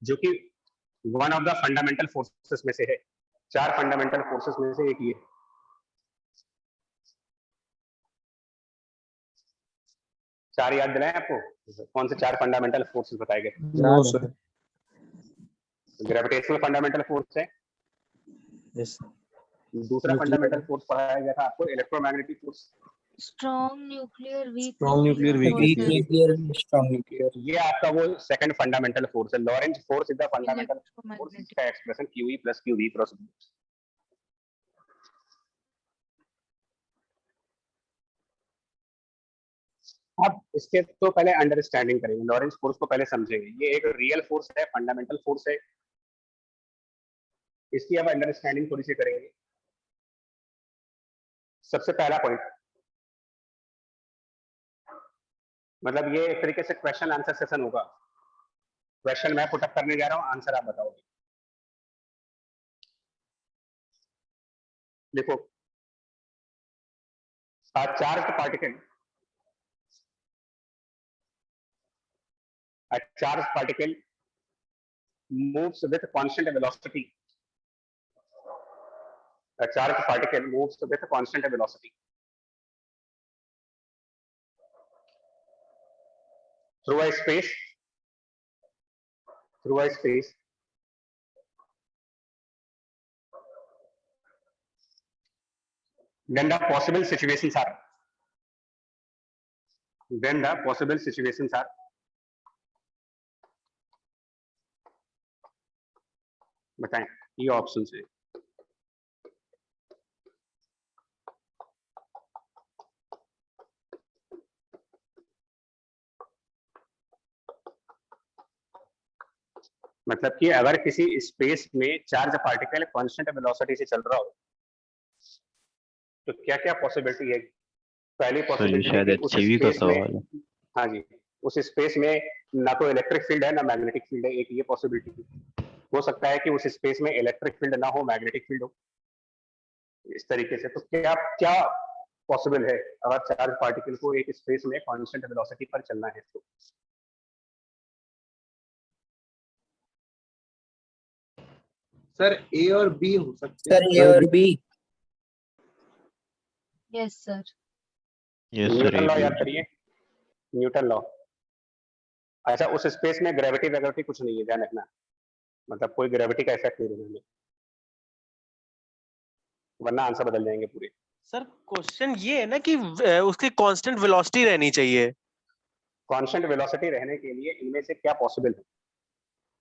जो कि one of the fundamental forces में से है। 4 फंडामेंटल फोर्सेस में से एक ये। चार याद दिलाएं आपको, कौन से 4 फंडामेंटल फोर्सेस बताए गए? No sir. Gravitational fundamental force है, यस। दूसरा फंडामेंटल फोर्स पढ़ाया गया था आपको electromagnetic force. Strong nuclear weak strong nuclear weak nuclear strong nuclear. ये आपका वो सेकंड फंडामेंटल फोर्स है। Lorentz force is the fundamental force, electromagnetic इसका एक्सप्रेशन QE + QV क्रॉस। अब इसके तो पहले अंडरस्टैंडिंग करेंगे, लॉरेंज फोर्स को पहले समझेंगे। ये एक रियल फोर्स है, फंडामेंटल फोर्स है, इसकी अब अंडरस्टैंडिंग थोड़ी सी करेंगे। सबसे पहला पॉइंट, मतलब ये एक तरीके से क्वेश्चन आंसर सेशन होगा। क्वेश्चन मैं पुट अप करने जा रहा हूं, आंसर आप बताओगे। देखो, a charged particle moves with constant velocity. A charged particle moves with constant velocity through a space. Then the possible situations are. बताएं, ये ऑप्शन है। मतलब कि अगर किसी स्पेस में चार्ज पार्टिकल कांस्टेंट वेलोसिटी से चल रहा हो तो क्या क्या पॉसिबिलिटी है? पहली सर ये पॉसिबिलिटी शायद है कि उस HCV का स्पेस में, सवाल है। हाँ जी, उस स्पेस में ना तो इलेक्ट्रिक फील्ड है ना मैग्नेटिक फील्ड है। एक ये पॉसिबिलिटी हो सकता है कि उस स्पेस में इलेक्ट्रिक फील्ड ना हो, मैग्नेटिक फील्ड हो, इस तरीके से। तो क्या क्या पॉसिबल है अगर चार्ज पार्टिकल को एक स्पेस में कांस्टेंट वेलोसिटी पर चलना है तो? सर ए और बी हो सकते सर ए और b. Yes sir. Yes sir, Newton law AB याद हो करिए, न्यूटन लॉ। अच्छा, उस स्पेस में ग्रेविटी वैग्रेविटी कुछ नहीं है, ध्यान रखना, मतलब कोई ग्रेविटी का इफेक्ट नहीं रहने, वरना आंसर बदल जाएंगे पूरे। सर क्वेश्चन ये है ना कि उसकी कांस्टेंट वेलोसिटी रहनी चाहिए। कांस्टेंट वेलोसिटी रहने के लिए इनमें से क्या पॉसिबल है,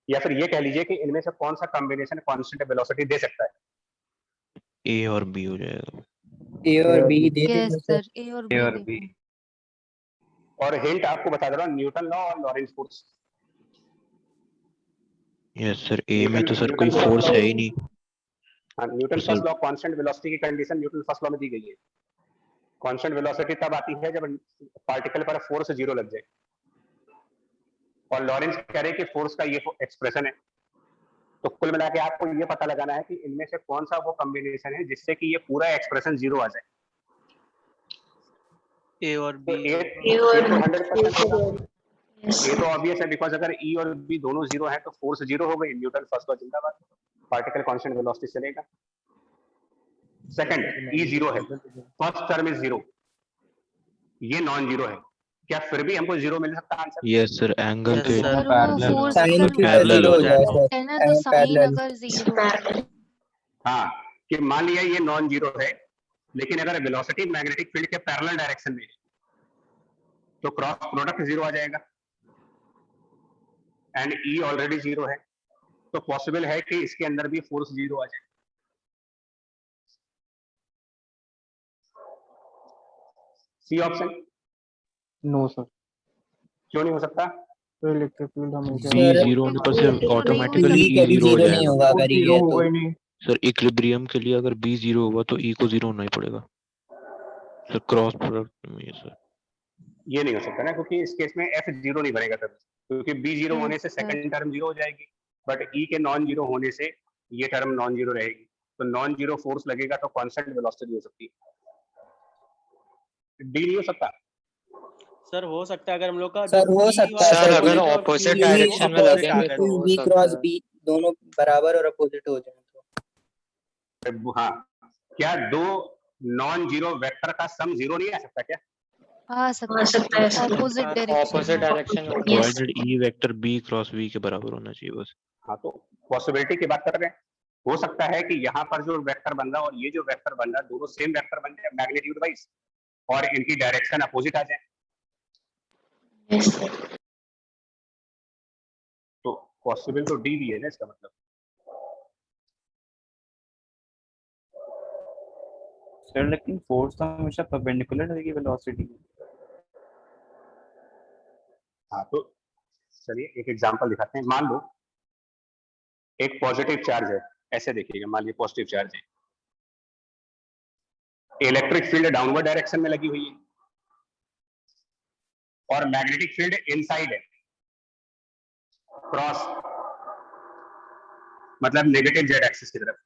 या फिर ये कह लीजिए कि इनमें से कौन सा कॉम्बिनेशन कांस्टेंट वेलोसिटी दे सकता है? A और B हो जाएगा। ए और बी दे यस देंगे सर। सर, ए और A और बी। B। और हिंट आपको बता दे रहा हूँ, न्यूटन लॉ और Lorentz force. Yes sir, A में तो सर कोई न्यूटन फोर्स फर्स्ट है लॉ, ही नहीं। हाँ, न्यूटन तो sir first law constant velocity की कंडीशन न्यूटन फर्स्ट लॉ में दी गई है। कांस्टेंट वेलोसिटी तब आती है जब पार्टिकल पर फोर्स 0 लग जाए, और लॉरेंस कह रहे हैं कि फोर्स का ये एक्सप्रेशन है। तो कुल मिला के आपको ये पता लगाना है कि इनमें से कौन सा वो कॉम्बिनेशन है जिससे कि ये पूरा एक्सप्रेशन 0 आ जाए। ए और तो बी। ए और तो 100% होगा। यस ये तो ऑब्वियस है, बिकॉज अगर E और B दोनों 0 है तो फोर्स 0 हो गई, न्यूटन फर्स्ट लॉ जिंदाबाद, पार्टिकल कांस्टेंट वेलोसिटी चलेगा। सेकंड, E 0 है, फर्स्ट टर्म इज 0, ये नॉन 0 है, क्या फिर भी हमको 0 मिल सकता है answer? Yes sir, angle Yes, के sir. सर वो parallel फोर्स साइन अगर थीटा parallel 0 हो हो जाएगा जाएगा। सर। है ना, तो साइन पैरेलल। अगर 0 हाँ, कि मान लिया ये नॉन 0 है, लेकिन अगर वेलोसिटी मैग्नेटिक फील्ड के पैरेलल डायरेक्शन में है तो क्रॉस प्रोडक्ट 0 आ जाएगा, एंड E ऑलरेडी 0 है, तो पॉसिबल है कि इसके अंदर भी फोर्स 0 आ जाए। C option no sir. क्यों नहीं हो सकता? तो इलेक्ट्रिक फील्ड हमेशा B सर, 0 होने पर से तो नहीं ऑटोमेटिकली हो E कभी 0 हो 0 नहीं जाएगा। होगा अगर ये है तो। सर इक्विलिब्रियम के लिए अगर B 0 होगा तो E को 0 होना ही पड़ेगा सर, क्रॉस प्रोडक्ट में। ये सर ये नहीं हो सकता ना, क्योंकि इस केस में F 0 नहीं बनेगा तब, क्योंकि B 0 होने से Yes, sir. सेकंड टर्म 0 हो जाएगी, बट E के नॉन 0 होने से ये टर्म नॉन 0 रहेगी। तो नॉन जीरो फोर्स लगेगा तो कांस्टेंट वेलोसिटी हो सकती है, डी नहीं हो सकता। सर हो सकता है अगर हम लोग का सर हो सकता है सर, अगर opposite और opposite QE direction में opposite लगेंगे आ गए तो तो हो बी सकता क्रॉस है। बी दोनों बराबर और अपोजिट हो जाए तो हाँ, क्या दो नॉन जीरो वेक्टर का सम जीरो नहीं आ सकता क्या? आ सकता है सर। ऑपोजिट डायरेक्शन ऑपोजिट में। डायरेक्शन में Yes. Provided E vector B cross V के बराबर होना चाहिए बस। हाँ, तो पॉसिबिलिटी की बात कर रहे हैं। हो सकता है कि यहाँ पर जो वेक्टर बन रहा है और ये जो वेक्टर बन रहा है दोनों सेम वेक्टर बन जाए मैग्नीट्यूड वाइज और इनकी डायरेक्शन अपोजिट आ जाए, Yes, sir. तो पॉसिबल तो डी भी है ना इसका मतलब। सर लेकिन फोर्स तो हमेशा परपेंडिकुलर रहेगी वेलोसिटी की। हाँ, तो चलिए एक एग्जांपल दिखाते हैं। मान लो एक पॉजिटिव चार्ज है, ऐसे देखिएगा, मान लीजिए पॉजिटिव चार्ज है, इलेक्ट्रिक फील्ड डाउनवर्ड डायरेक्शन में लगी हुई है और मैग्नेटिक फील्ड इनसाइड है, क्रॉस मतलब नेगेटिव जेड एक्सिस की तरफ।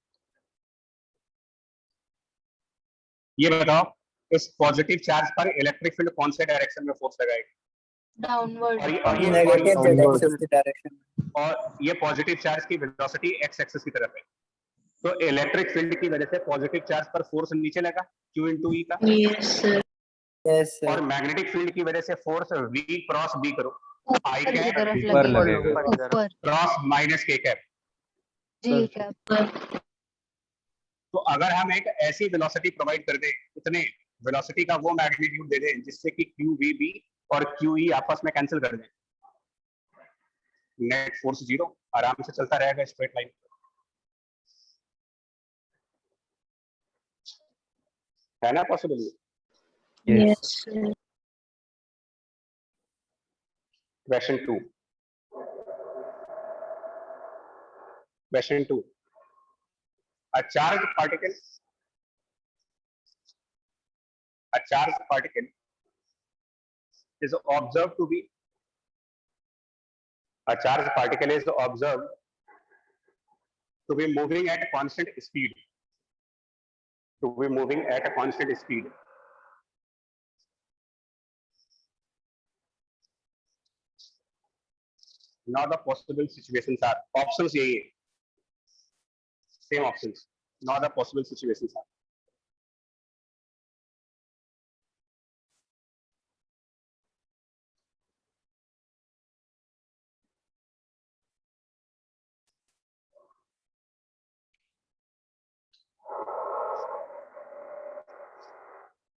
ये बताओ इस पॉजिटिव चार्ज पर इलेक्ट्रिक फील्ड कौन से डायरेक्शन में फोर्स लगाएगा? डाउनवर्ड। नेगेटिव जेड एक्सिस की डायरेक्शन और ये पॉजिटिव चार्ज की वेलोसिटी एक्स एक्सिस की तरफ है, तो इलेक्ट्रिक फील्ड की वजह से पॉजिटिव चार्ज पर फोर्स नीचे लगा Q into E का, Yes, sir. यस और मैग्नेटिक फील्ड की वजह से फोर्स V क्रॉस B करो, I ऊपर की कैप तरफ ऊपर लगेगा। लगेगा। ऊपर क्रॉस माइनस K कैप। जी कैप। तो अगर हम एक ऐसी वेलोसिटी प्रोवाइड कर दें, इतने वेलोसिटी का वो मैग्नीट्यूड दे दें जिससे कि QVB और QE आपस में कैंसिल कर दें, नेट फोर्स जीरो, आराम से चलता रहेगा स्ट्रेट लाइन। है ना possible? Yes, sir. Question 2. Question 2. A charged particle is observed to be moving at a constant speed. Now the possible situations are, options यही है, same options. Now the possible situations are,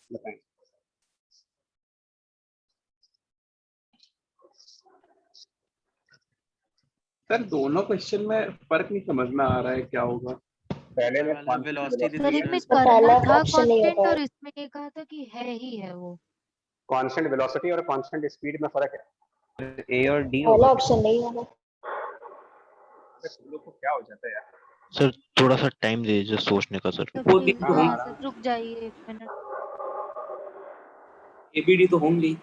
बताएं। Sir दोनों question में फर्क नहीं समझ में आ रहा है क्या होगा। पहले में वाला velocity दे सर दी इसमें है। करना पहला था option नहीं कांस्टेंट होता है। और इसमें ये कहा था कि है ही है वो। कांस्टेंट वेलोसिटी और कांस्टेंट स्पीड में फर्क है। ए और डी पहला होगा। ऑप्शन नहीं होगा। तुम लोग को क्या हो जाता है यार? सर थोड़ा सा टाइम दे दीजिए सोचने का सर। तो फिर हाँ सर रुक जाइए 1 मिनट। एबीडी तो होंगी।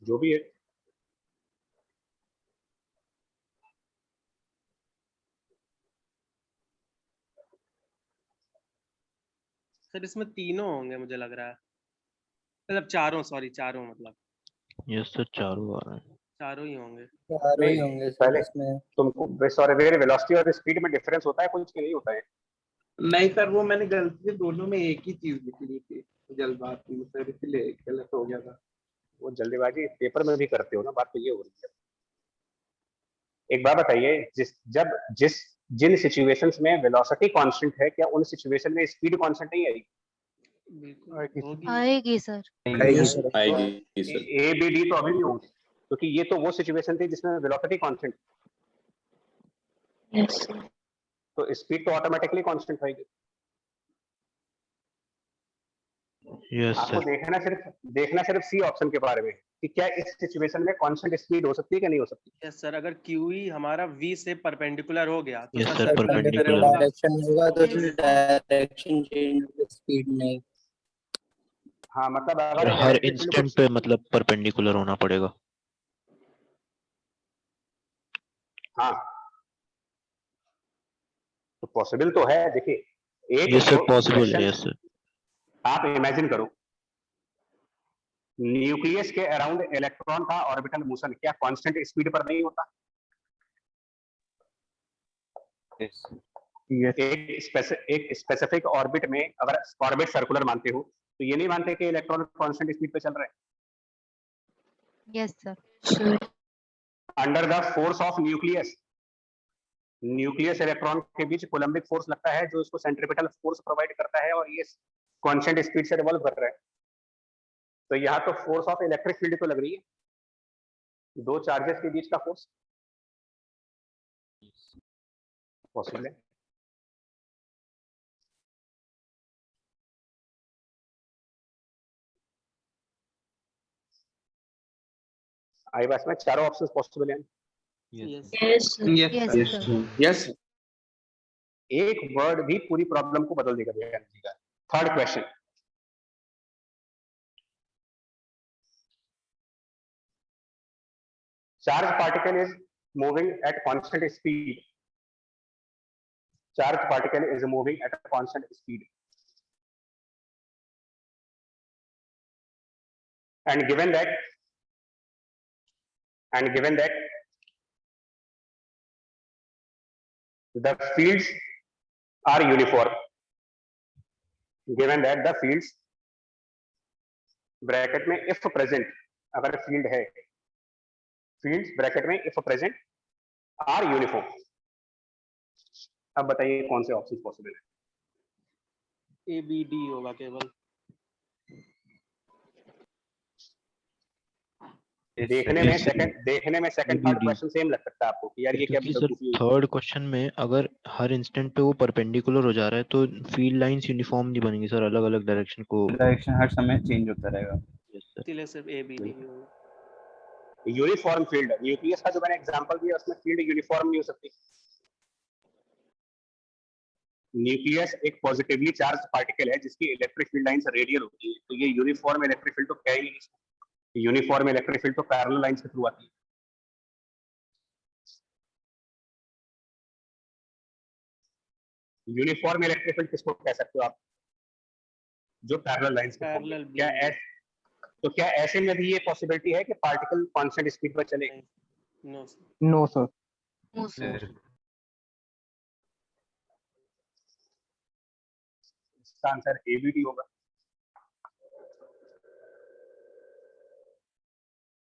जो भी है, सर इसमें तीनों होंगे मुझे लग रहा है, मतलब चारों, सॉरी चारों, मतलब यस सर, चारों आ रहे हैं। चारों ही होंगे। चारों ही होंगे सर पहले इसमें। तुमको सॉरी वेलोसिटी और स्पीड में डिफरेंस होता है कुछ कि नहीं होता है? नहीं सर, वो मैंने गलती से दोनों में एक ही चीज लिख ली थी जल्दबाजी में सर, इसलिए गलत हो गया था। वो जल्दीबाजी पेपर में भी करते हो ना, बात तो ये हो रही है। एक बात बताइए, जिन सिचुएशंस में वेलोसिटी कांस्टेंट है, क्या उन सिचुएशन में स्पीड कांस्टेंट नहीं आएगी? बिल्कुल होगी। आएगी सर। ए बी डी तो अभी नहीं होंगे, क्योंकि ये तो वो सिचुएशन थी जिसमें वेलोसिटी कांस्टेंट, Yes, sir. तो स्पीड तो ऑटोमेटिकली कांस्टेंट रहेगी। यस आपको सर। देखना सिर्फ सी ऑप्शन के बारे में कि क्या इस सिचुएशन में कांस्टेंट स्पीड हो सकती है कि नहीं हो सकती। यस सर, अगर QE हमारा V से परपेंडिकुलर हो गया तो यस सर सर, परपेंडिकुलर होगा। डायरेक्शन होगा तो डायरेक्शन चेंज स्पीड नहीं। हाँ, मतलब और अगर हर electric field इंस्टेंट पे मतलब परपेंडिकुलर होना पड़ेगा। हाँ, तो पॉसिबल तो है। देखिए एक यस सर जो पॉसिबल है, क्वेश्चन यस सर। आप इमेजिन करो, न्यूक्लियस के अराउंड इलेक्ट्रॉन का ऑर्बिटल मोशन क्या कांस्टेंट स्पीड पर नहीं होता? Yes. एक स्पेसिफिक ऑर्बिट में अगर ऑर्बिट सर्कुलर मानते हो तो ये नहीं मानते कि इलेक्ट्रॉन कांस्टेंट स्पीड पे चल रहे हैं। Yes sir. Sir. Under the force of nucleus, nucleus electron के बीच कोलम्बिक फोर्स लगता है जो इसको सेंट्रीपिटल फोर्स प्रोवाइड करता है और ये कांस्टेंट स्पीड से रिवॉल्व कर रहा है। तो यहाँ तो फोर्स ऑफ इलेक्ट्रिक फील्ड तो लग रही है, दो चार्जेस के बीच का फोर्स पॉसिबल है। आई बस में चारों ऑप्शंस पॉसिबल हैं। Yes Yes, sir. Yes yes sir sir. Yes एक वर्ड भी पूरी प्रॉब्लम को बदल देगा भैया जी का। Third question, charge particle is moving at constant speed, charge particle is moving at constant speed and given that the fields are uniform, given that the fields bracket में if present, अगर field है, fields bracket में if present are uniform, अब बताइए कौन से option possible है? ABD होगा केवल। Yes, देखने sir. में yes, second third ABD। Question same लग सकता है आपको कि यार ये क्या क्योंकि सर बेवकूफी हुई। थर्ड क्वेश्चन में अगर हर इंस्टेंट पे वो परपेंडिकुलर हो जा रहा है तो फील्ड लाइंस यूनिफॉर्म नहीं बनेंगी सर, अलग अलग डायरेक्शन को। डायरेक्शन हर समय चेंज होता रहेगा। Yes sir. इसलिए सिर्फ ABD होगा। यूनिफॉर्म फील्ड, न्यूक्लियस का जो मैंने एग्जांपल दिया उसमें फील्ड यूनिफॉर्म नहीं हो सकती। न्यूक्लियस एक पॉजिटिवली चार्ज पार्टिकल है जिसकी इलेक्ट्रिक फील्ड लाइंस रेडियल होती है, तो ये यूनिफॉर्म इलेक्ट्रिक फील्ड तो क्या ही नहीं, यूनिफॉर्म इलेक्ट्रिक फील्ड तो पैरेलल लाइंस के थ्रू आती है। यूनिफॉर्म इलेक्ट्रिक फील्ड किसको कह सकते हो आप? जो पैरेलल लाइंस के थ्रू। पैरेलल क्या बीम। तो क्या ऐसे में भी ये पॉसिबिलिटी है कि पार्टिकल कांस्टेंट स्पीड पर चले? No no sir no sir. इसका आंसर एबीडी होगा।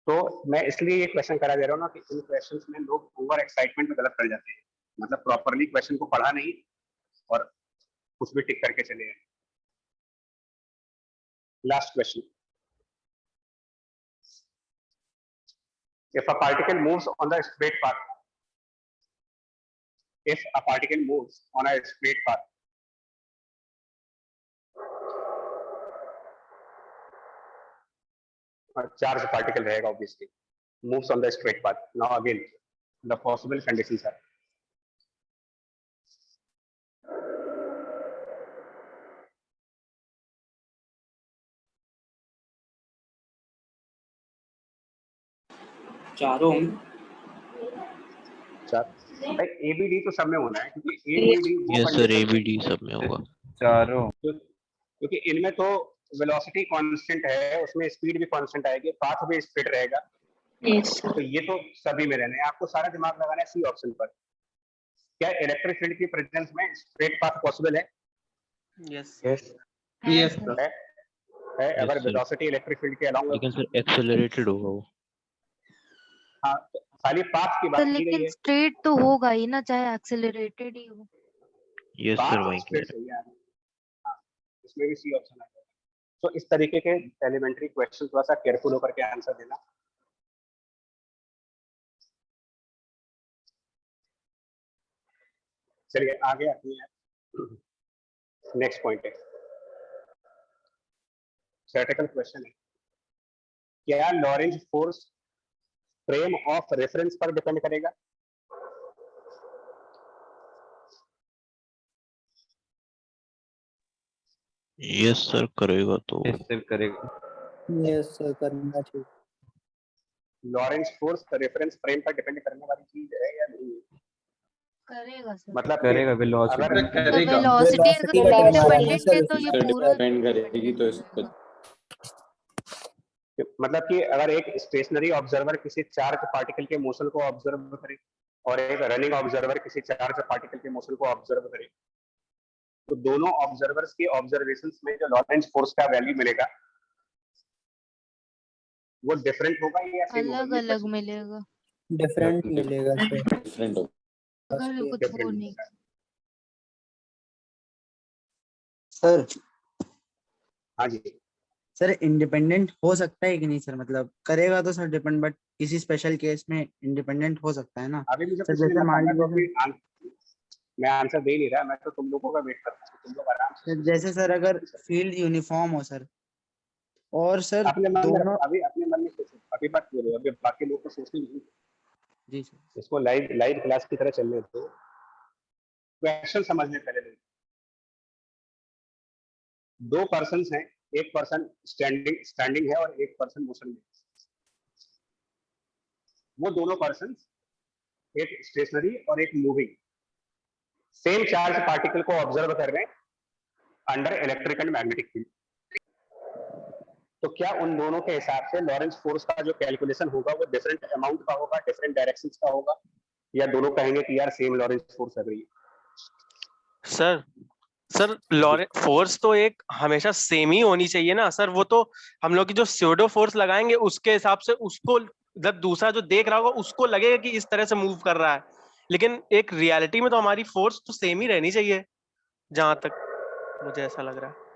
तो मैं इसलिए ये क्वेश्चन करा दे रहा हूँ ना कि इन क्वेश्चंस में लोग ओवर एक्साइटमेंट में गलत कर जाते हैं, मतलब प्रॉपरली क्वेश्चन को पढ़ा नहीं और कुछ भी टिक करके चले गए। Last question, if a particle moves on the straight path, if a particle moves on a straight path, charge particle रहेगा obviously, moves on the straight path. Now again the possible conditions are, चारों भाई ABD तो सब में होना है क्योंकि ABD वो यस सर, condition है ABD सब में होगा। चारों क्योंकि इनमें तो वेलोसिटी कांस्टेंट है, उसमें स्पीड भी कांस्टेंट आएगी, पाथ भी स्ट्रेट रहेगा, Yes, sir. तो ये तो सभी में रहने हैं। आपको सारा दिमाग लगाना है सी ऑप्शन पर। क्या इलेक्ट्रिक फील्ड की प्रेजेंस में स्ट्रेट पाथ पॉसिबल है? Yes yes yes sir. है अगर sir. वेलोसिटी इलेक्ट्रिक फील्ड के अलाउंग, लेकिन सर एक्सेलरेटेड होगा वो। हाँ तो खाली पाथ की तो बात की गई लेकिन है, स्ट्रेट तो होगा ही ना, चाहे एक्सेलरेटेड ही हो। यस सर, पाथ वही कह स्ट्रेट रहे सही है। हाँ, इसमें भी सी ऑप्शन आएगा। तो इस तरीके के एलिमेंट्री क्वेश्चन थोड़ा सा केयरफुल होकर के आंसर देना। चलिए आगे आते हैं। नेक्स्ट पॉइंट है, थ्योरेटिकल क्वेश्चन है, क्या Lorentz force frame of reference पर डिपेंड करेगा? यस सर, करेगा तो। सर करेगा। यस सर करना चाहिए। लॉरेंज फोर्स रेफरेंस फ्रेम पर डिपेंड करने वाली चीज है या नहीं? करेगा सर। मतलब कि करेगा वेलोसिटी अगर तो करेगा वेलोसिटी अगर Velocity का हमारा इंडिपेंडेंट answer है तो ये पूरा डिपेंड करेगी तो इस पर मतलब कि अगर एक स्टेशनरी ऑब्जर्वर किसी चार्ज पार्टिकल के मोशन को ऑब्जर्व करे और एक रनिंग ऑब्जर्वर किसी चार्ज पार्टिकल के मोशन को ऑब्जर्व करे, तो दोनों ऑब्जर्वर्स के ऑब्जर्वेशंस में जो लॉरेंज फोर्स का वैल्यू मिलेगा वो डिफरेंट होगा या सेम होगा? अलग अलग मिलेगा different मिलेगा sir. डिफरेंट हो अगर कुछ वो डिफरेंट नहीं। सर हाँ जी, सर इंडिपेंडेंट हो सकता है कि नहीं सर, मतलब करेगा तो सर डिपेंड, बट किसी स्पेशल केस में इंडिपेंडेंट हो सकता है ना अभी मुझे सर। कुछ नहीं जैसे पता, मान मैं तो लीजिए अभी मैं आंसर दे नहीं रहा, मैं तो तुम लोगों का वेट कर रहा हूँ, तुम लोग आराम से सर, जैसे सर अगर फील्ड यूनिफॉर्म हो सर, और सर अपने मन में दोनों, अभी अपने मन में सोचो, अभी बात बोलो, अभी बाकी लोग को सोचने नहीं, जी सर, इसको लाइव क्लास की तरह चलने दो, क्वेश्चन समझने पहले नहीं। दो पर्सन हैं, एक पर्सन स्टैंडिंग है और एक पर्सन मोशन में। वो दोनों पर्सन एक स्टेशनरी और एक मूविंग सेम चार्ज पार्टिकल को ऑब्जर्व कर रहे हैं under electric and magnetic field. तो क्या उन दोनों के हिसाब से लॉरेंस फोर्स का जो कैलकुलेशन होगा वो डिफरेंट अमाउंट का होगा, डिफरेंट डायरेक्शंस का होगा, या दोनों कहेंगे कि यार सेम लॉरेंस फोर्स लग रही है? सर लॉरेंस फोर्स तो एक हमेशा सेम ही होनी चाहिए ना सर। वो तो हम लोग की जो स्यूडो फोर्स लगाएंगे उसके हिसाब से उसको जब दूसरा जो देख रहा होगा उसको लगेगा कि इस तरह से मूव कर रहा है, लेकिन एक रियलिटी में तो हमारी फोर्स तो सेम ही रहनी चाहिए, जहां तक मुझे ऐसा लग रहा है।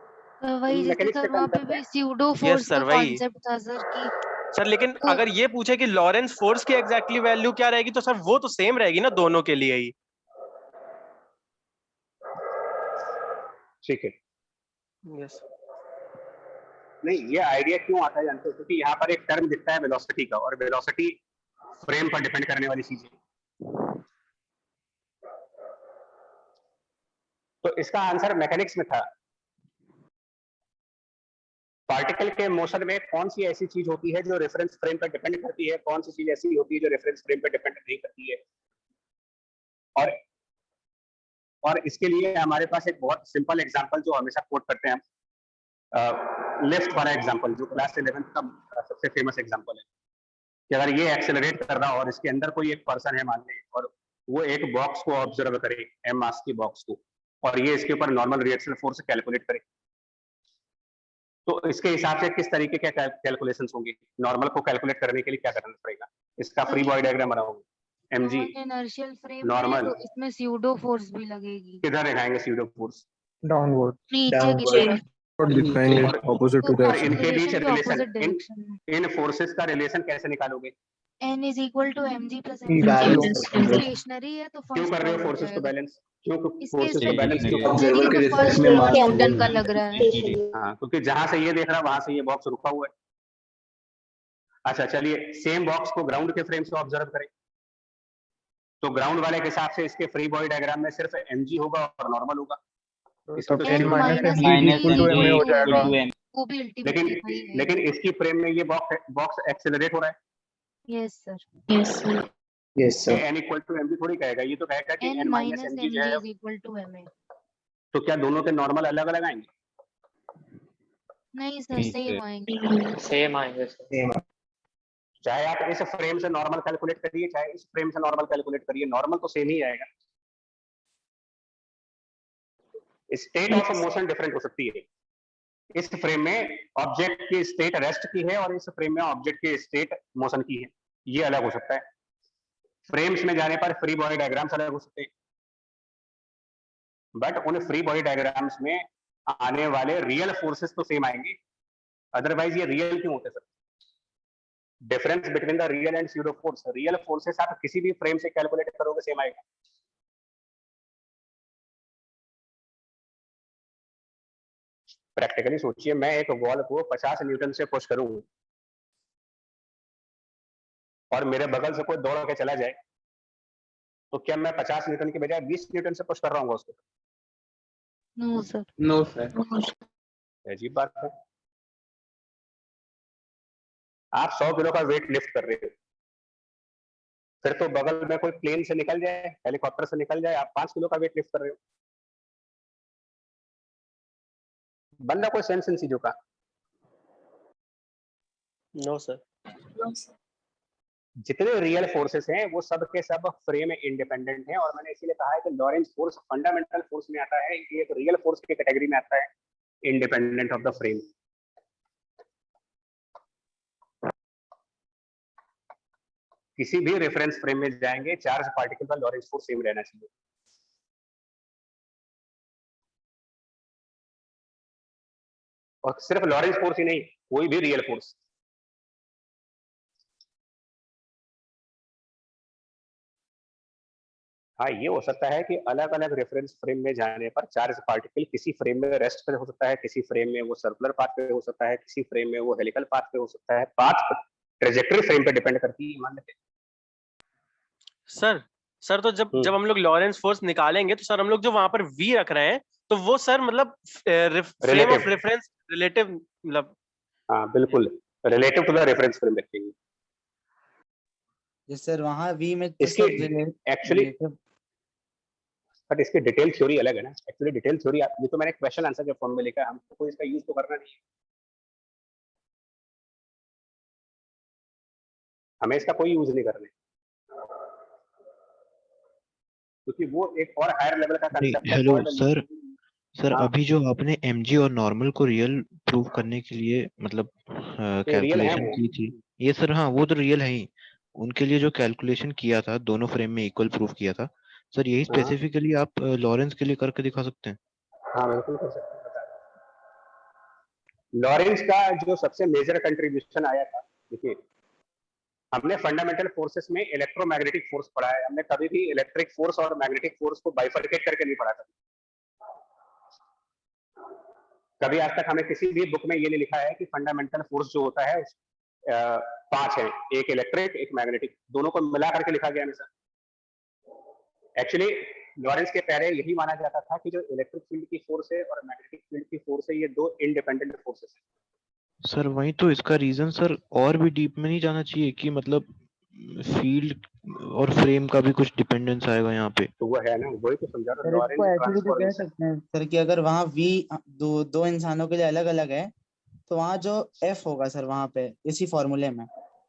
तो वही जैसे मैकेनिक्स सर का वहाँ पे concept है। भी स्यूडो यस फोर्स सर का वही कॉन्सेप्ट था सर कि सर, लेकिन तो अगर ये पूछे कि लॉरेंस फोर्स की एग्जैक्टली वैल्यू क्या रहेगी तो सर वो तो सेम रहेगी ना दोनों के लिए ही। ठीक है, यस नहीं ये आइडिया क्यों आता है जानते हो? क्योंकि यहाँ पर एक टर्म दिखता है वेलोसिटी का, और वेलोसिटी फ्रेम पर डिपेंड करने वाली चीज है। तो इसका आंसर मैकेनिक्स में था। पार्टिकल के मोशन में कौन सी ऐसी चीज होती है जो रेफरेंस फ्रेम पर डिपेंड करती है, कौन सी चीज ऐसी होती है जो रेफरेंस फ्रेम पर डिपेंड नहीं करती है। और इसके लिए हमारे पास एक बहुत सिंपल एग्जांपल जो हमेशा कोट करते हैं हम, लिफ्ट वाला एग्जांपल, जो क्लास 11th का सबसे फेमस एग्जांपल है कि अगर ये एक्सेलरेट कर रहा हो और इसके अंदर कोई एक पर्सन है मान लें, और वो एक बॉक्स को ऑब्जर्व करे, एम मास की बॉक्स को, और ये इसके ऊपर नॉर्मल रिएक्शन फोर्स कैलकुलेट करे, तो इसके हिसाब से किस तरीके के कैलकुलेशंस होंगे? नॉर्मल को कैलकुलेट करने के लिए क्या करना पड़ेगा? इसका फ्री बॉडी डायग्राम बनाओगे, mg इनर्शियल फ्रेम नॉर्मल, तो इसमें स्यूडो फोर्स भी लगेगी किधर दिखाएंगे स्यूडो फोर्स? Downward. नीचे की Downward. तरफ। दिखाएंगे opposite to the और इनके बीच एक्सेलरेशन के रिलेशन, ऑपोजिट डायरेक्शन में। इन फोर्सेस का रिलेशन कैसे निकालोगे? n is equal to mg plus Balance mg। Stationary है तो क्यों फर्स्ट कर रहे हो लॉ लग फोर्सेस को जाएगा। बैलेंस? क्यों इसके फोर्सेस को बैलेंस क्यों कर रहे स्टेशनरी है तो फर्स्ट लॉ न्यूटन का लग रहा है। हो? हाँ, क्योंकि जहां से ये देख रहा है वहां से ये बॉक्स रुका हुआ है। अच्छा चलिए, सेम बॉक्स को ग्राउंड के फ्रेम से ऑब्जर्व करें, तो ग्राउंड वाले के हिसाब से इसके फ्री बॉडी डायग्राम में सिर्फ mg होगा और नॉर्मल होगा। इसमें तो n zero माइनस है। mg equal to ma हो जाएगा। वो भी अल्टीमेटली लेकिन इसकी फ्रेम में ये बॉक्स एक्सेलरेट हो रहा है। Yes sir. Yes, sir. Yes, ये sir. n equal to mg थोड़ी कहेगा, ये तो कहेगा कि n n minus minus mg mg जो है, इज इक्वल टू ma। तो क्या दोनों के नॉर्मल अलग अलग आएंगे? नहीं सर नहीं सेम sir। आएंगे। Same आएंगे sir. Same. चाहे आप इस फ्रेम से नॉर्मल कैलकुलेट करिए, चाहे इस फ्रेम से नॉर्मल कैलकुलेट करिए, नॉर्मल तो सेम ही आएगा। स्टेट ऑफ मोशन डिफरेंट हो सकती है। इस फ्रेम में ऑब्जेक्ट की स्टेट रेस्ट की है और इस फ्रेम में ऑब्जेक्ट की स्टेट मोशन की है, ये अलग हो सकता है। फ्रेम्स में जाने पर फ्री बॉडी डायग्राम्स अलग हो सकते हैं, बट उन फ्री बॉडी डायग्राम्स में आने वाले रियल फोर्सेस तो सेम आएंगे, अदरवाइज ये रियल क्यों होते sir? Difference between the real and pseudo force, real forces आप किसी भी फ्रेम से कैलकुलेट करोगे सेम आएगा। प्रैक्टिकली सोचिए, मैं एक वॉल को 50 न्यूटन से पुश करूं और मेरे बगल से कोई दौड़ के चला जाए, तो क्या मैं 50 न्यूटन के बजाय 20 न्यूटन से पुश कर रहा हूँ उसको? No sir. No sir. अजीब बात है। आप 100 किलो का वेट लिफ्ट कर रहे हो, फिर तो बगल में कोई प्लेन से निकल जाए, हेलीकॉप्टर से निकल जाए, आप 5 किलो का वेट लिफ्ट कर रहे हो, बन रहा कोई सेंस इन चीजों का? No sir. जितने रियल फोर्सेस हैं वो सब के सब फ्रेम इंडिपेंडेंट हैं, और मैंने इसीलिए कहा है कि लॉरेंज फोर्स फंडामेंटल फोर्स में आता है, ये एक रियल फोर्स की कैटेगरी में आता है, इंडिपेंडेंट ऑफ द फ्रेम। किसी भी रेफरेंस फ्रेम में जाएंगे, चार्ज पार्टिकल का लॉरेंज फोर्स सेम रहना चाहिए। और सिर्फ लॉरेंज फोर्स ही नहीं, कोई भी रियल फोर्स। हाँ, ये हो सकता है कि अलग अलग रेफरेंस फ्रेम में जाने पर चार्ज पार्टिकल किसी फ्रेम में रेस्ट पे हो सकता है, किसी फ्रेम में वो सर्कुलर पाथ पे हो सकता है, किसी फ्रेम में वो हेलिकल पाथ पे हो सकता है। पाथ ट्रेजेक्टरी फ्रेम पे डिपेंड करती है, मान लेते हैं। सर तो जब हम लोग लॉरेंस फोर्स निकालेंगे तो सर हम लोग जो वहां पर वी रख रहे हैं तो वो सर मतलब फ्रेम ऑफ रेफरेंस रिलेटिव, मतलब हाँ बिल्कुल, relative to the reference frame रखेंगे। जी सर, वहाँ वी में तो इसकी एक्चुअली बट इसकी डिटेल थ्योरी अलग है ना। एक्चुअली डिटेल थ्योरी, ये तो मैंने क्वेश्चन आंसर के फॉर्म में लिखा है, हमको कोई इसका यूज तो करना नहीं है, हमें इसका कोई यूज नहीं करना है, क्योंकि वो एक और हायर लेवल का कांसेप्ट है। हेलो सर, हाँ। अभी जो आपने mg और नॉर्मल को रियल प्रूव करने के लिए मतलब कैलकुलेशन की थी, ये सर हाँ वो तो रियल है ही। उनके लिए जो कैलकुलेशन किया था, दोनों फ्रेम में इक्वल प्रूफ किया था सर, यही स्पेसिफिकली आप लॉरेंस के लिए करके दिखा सकते हैं? हाँ बिल्कुल कर सकते हैं। लॉरेंस का जो सबसे मेजर कंट्रीब्यूशन आया था, देखिए हमने फंडामेंटल फोर्सेस में इलेक्ट्रोमैग्नेटिक फोर्स पढ़ा है, हमने कभी भी इलेक्ट्रिक फोर्स और मैग्नेटिक फोर्स को बाइफरकेट करके नहीं पढ़ा था। कभी आज तक हमें किसी भी बुक में ये नहीं लिखा है कि फंडामेंटल फोर्स जो होता है 5 है, एक इलेक्ट्रिक एक मैग्नेटिक, दोनों को मिला करके लिखा गया हमेशा। एक्चुअली लॉरेंस के पहले यही माना जाता था कि जो इलेक्ट्रिक फील्ड की फोर्स है और मैग्नेटिक फील्ड की फोर्स है, ये दो इंडिपेंडेंट फोर्सेस हैं। सर वही तो इसका रीजन सर और भी डीप में नहीं जाना चाहिए कि मतलब फील्ड और फ्रेम का भी कुछ डिपेंडेंस आएगा यहाँ पे? तो वो है ना, वही तो समझा रहा हूं। सर इसको ऐसे भी तो कह सकते हैं सर कि अगर वहाँ वी दो इंसानों के लिए अलग अलग है तो वहाँ जो एफ होगा सर, वहाँ पे इसी फॉर्मूले में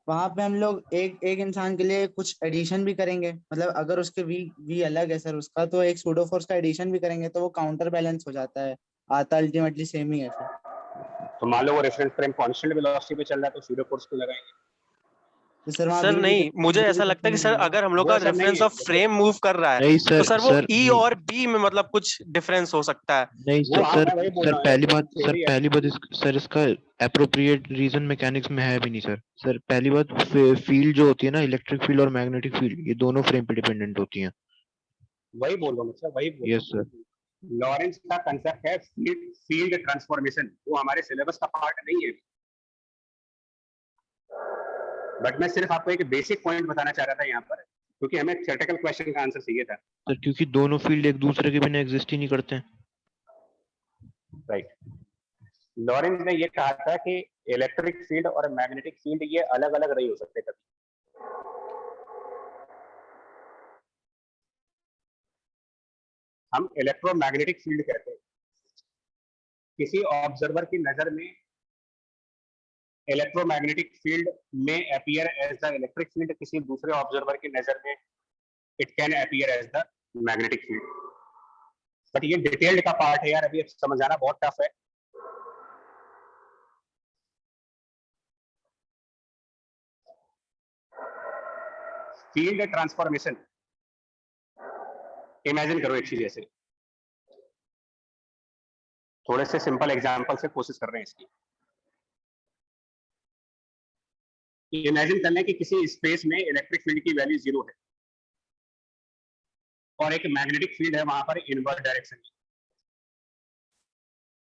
वहाँ पे हम लोग एक इंसान के लिए कुछ एडिशन भी करेंगे, मतलब अगर उसके वी अलग है सर उसका, तो एक सूडो फोर्स का एडिशन भी करेंगे तो वो काउंटर बैलेंस हो जाता है, आता अल्टीमेटली सेम ही है सर। तो मान लो वो रेफरेंस फ्रेम कांस्टेंट वेलोसिटी पे चल रहा है तो सूडो फोर्स को लगाएंगे। तो सर नहीं, मुझे ऐसा लगता है कि सर अगर हम लोग का रेफरेंस ऑफ फ्रेम मूव कर रहा है तो सर वो ई और बी में मतलब कुछ डिफरेंस हो सकता है। नहीं सर पहली बात सर इसका एप्रोप्रिएट रीजन मैकेनिक्स में है भी नहीं सर। सर पहली बात फील्ड जो होती है ना, इलेक्ट्रिक फील्ड और मैग्नेटिक फील्ड, ये दोनों फ्रेम पे डिपेंडेंट होती हैं। वही बोल रहा हूँ सर, वही बोल। यस सर, लॉरेंस का कंसेप्ट है फील्ड ट्रांसफॉर्मेशन, वो हमारे सिलेबस का पार्ट नहीं है, बट मैं सिर्फ आपको एक बेसिक पॉइंट बताना चाह रहा था यहाँ पर, क्योंकि हमें थ्योरेटिकल क्वेश्चन का आंसर चाहिए था। सर क्योंकि दोनों फील्ड एक दूसरे के बिना एग्जिस्ट ही नहीं करते हैं। राइट। लॉरेंस ने ये कहा था कि इलेक्ट्रिक फील्ड और मैग्नेटिक फील्ड ये अलग अलग नहीं हो सकते कभी। हम इलेक्ट्रोमैग्नेटिक फील्ड कहते हैं, किसी ऑब्जर्वर की नजर में इलेक्ट्रोमैग्नेटिक फील्ड में appear as the electric field, किसी दूसरे ऑब्जर्वर की नजर में it can appear as the magnetic field. But ये डिटेल्ड का पार्ट है यार, अभी समझाना बहुत टफ है। फील्ड ट्रांसफॉर्मेशन इमेजिन करो एक चीज, जैसे थोड़े से सिंपल एग्जांपल से कोशिश कर रहे हैं इसकी। इमेजिन कर लें कि किसी स्पेस में इलेक्ट्रिक फील्ड की वैल्यू 0 है और एक मैग्नेटिक फील्ड है वहां पर इनवर्स डायरेक्शन में।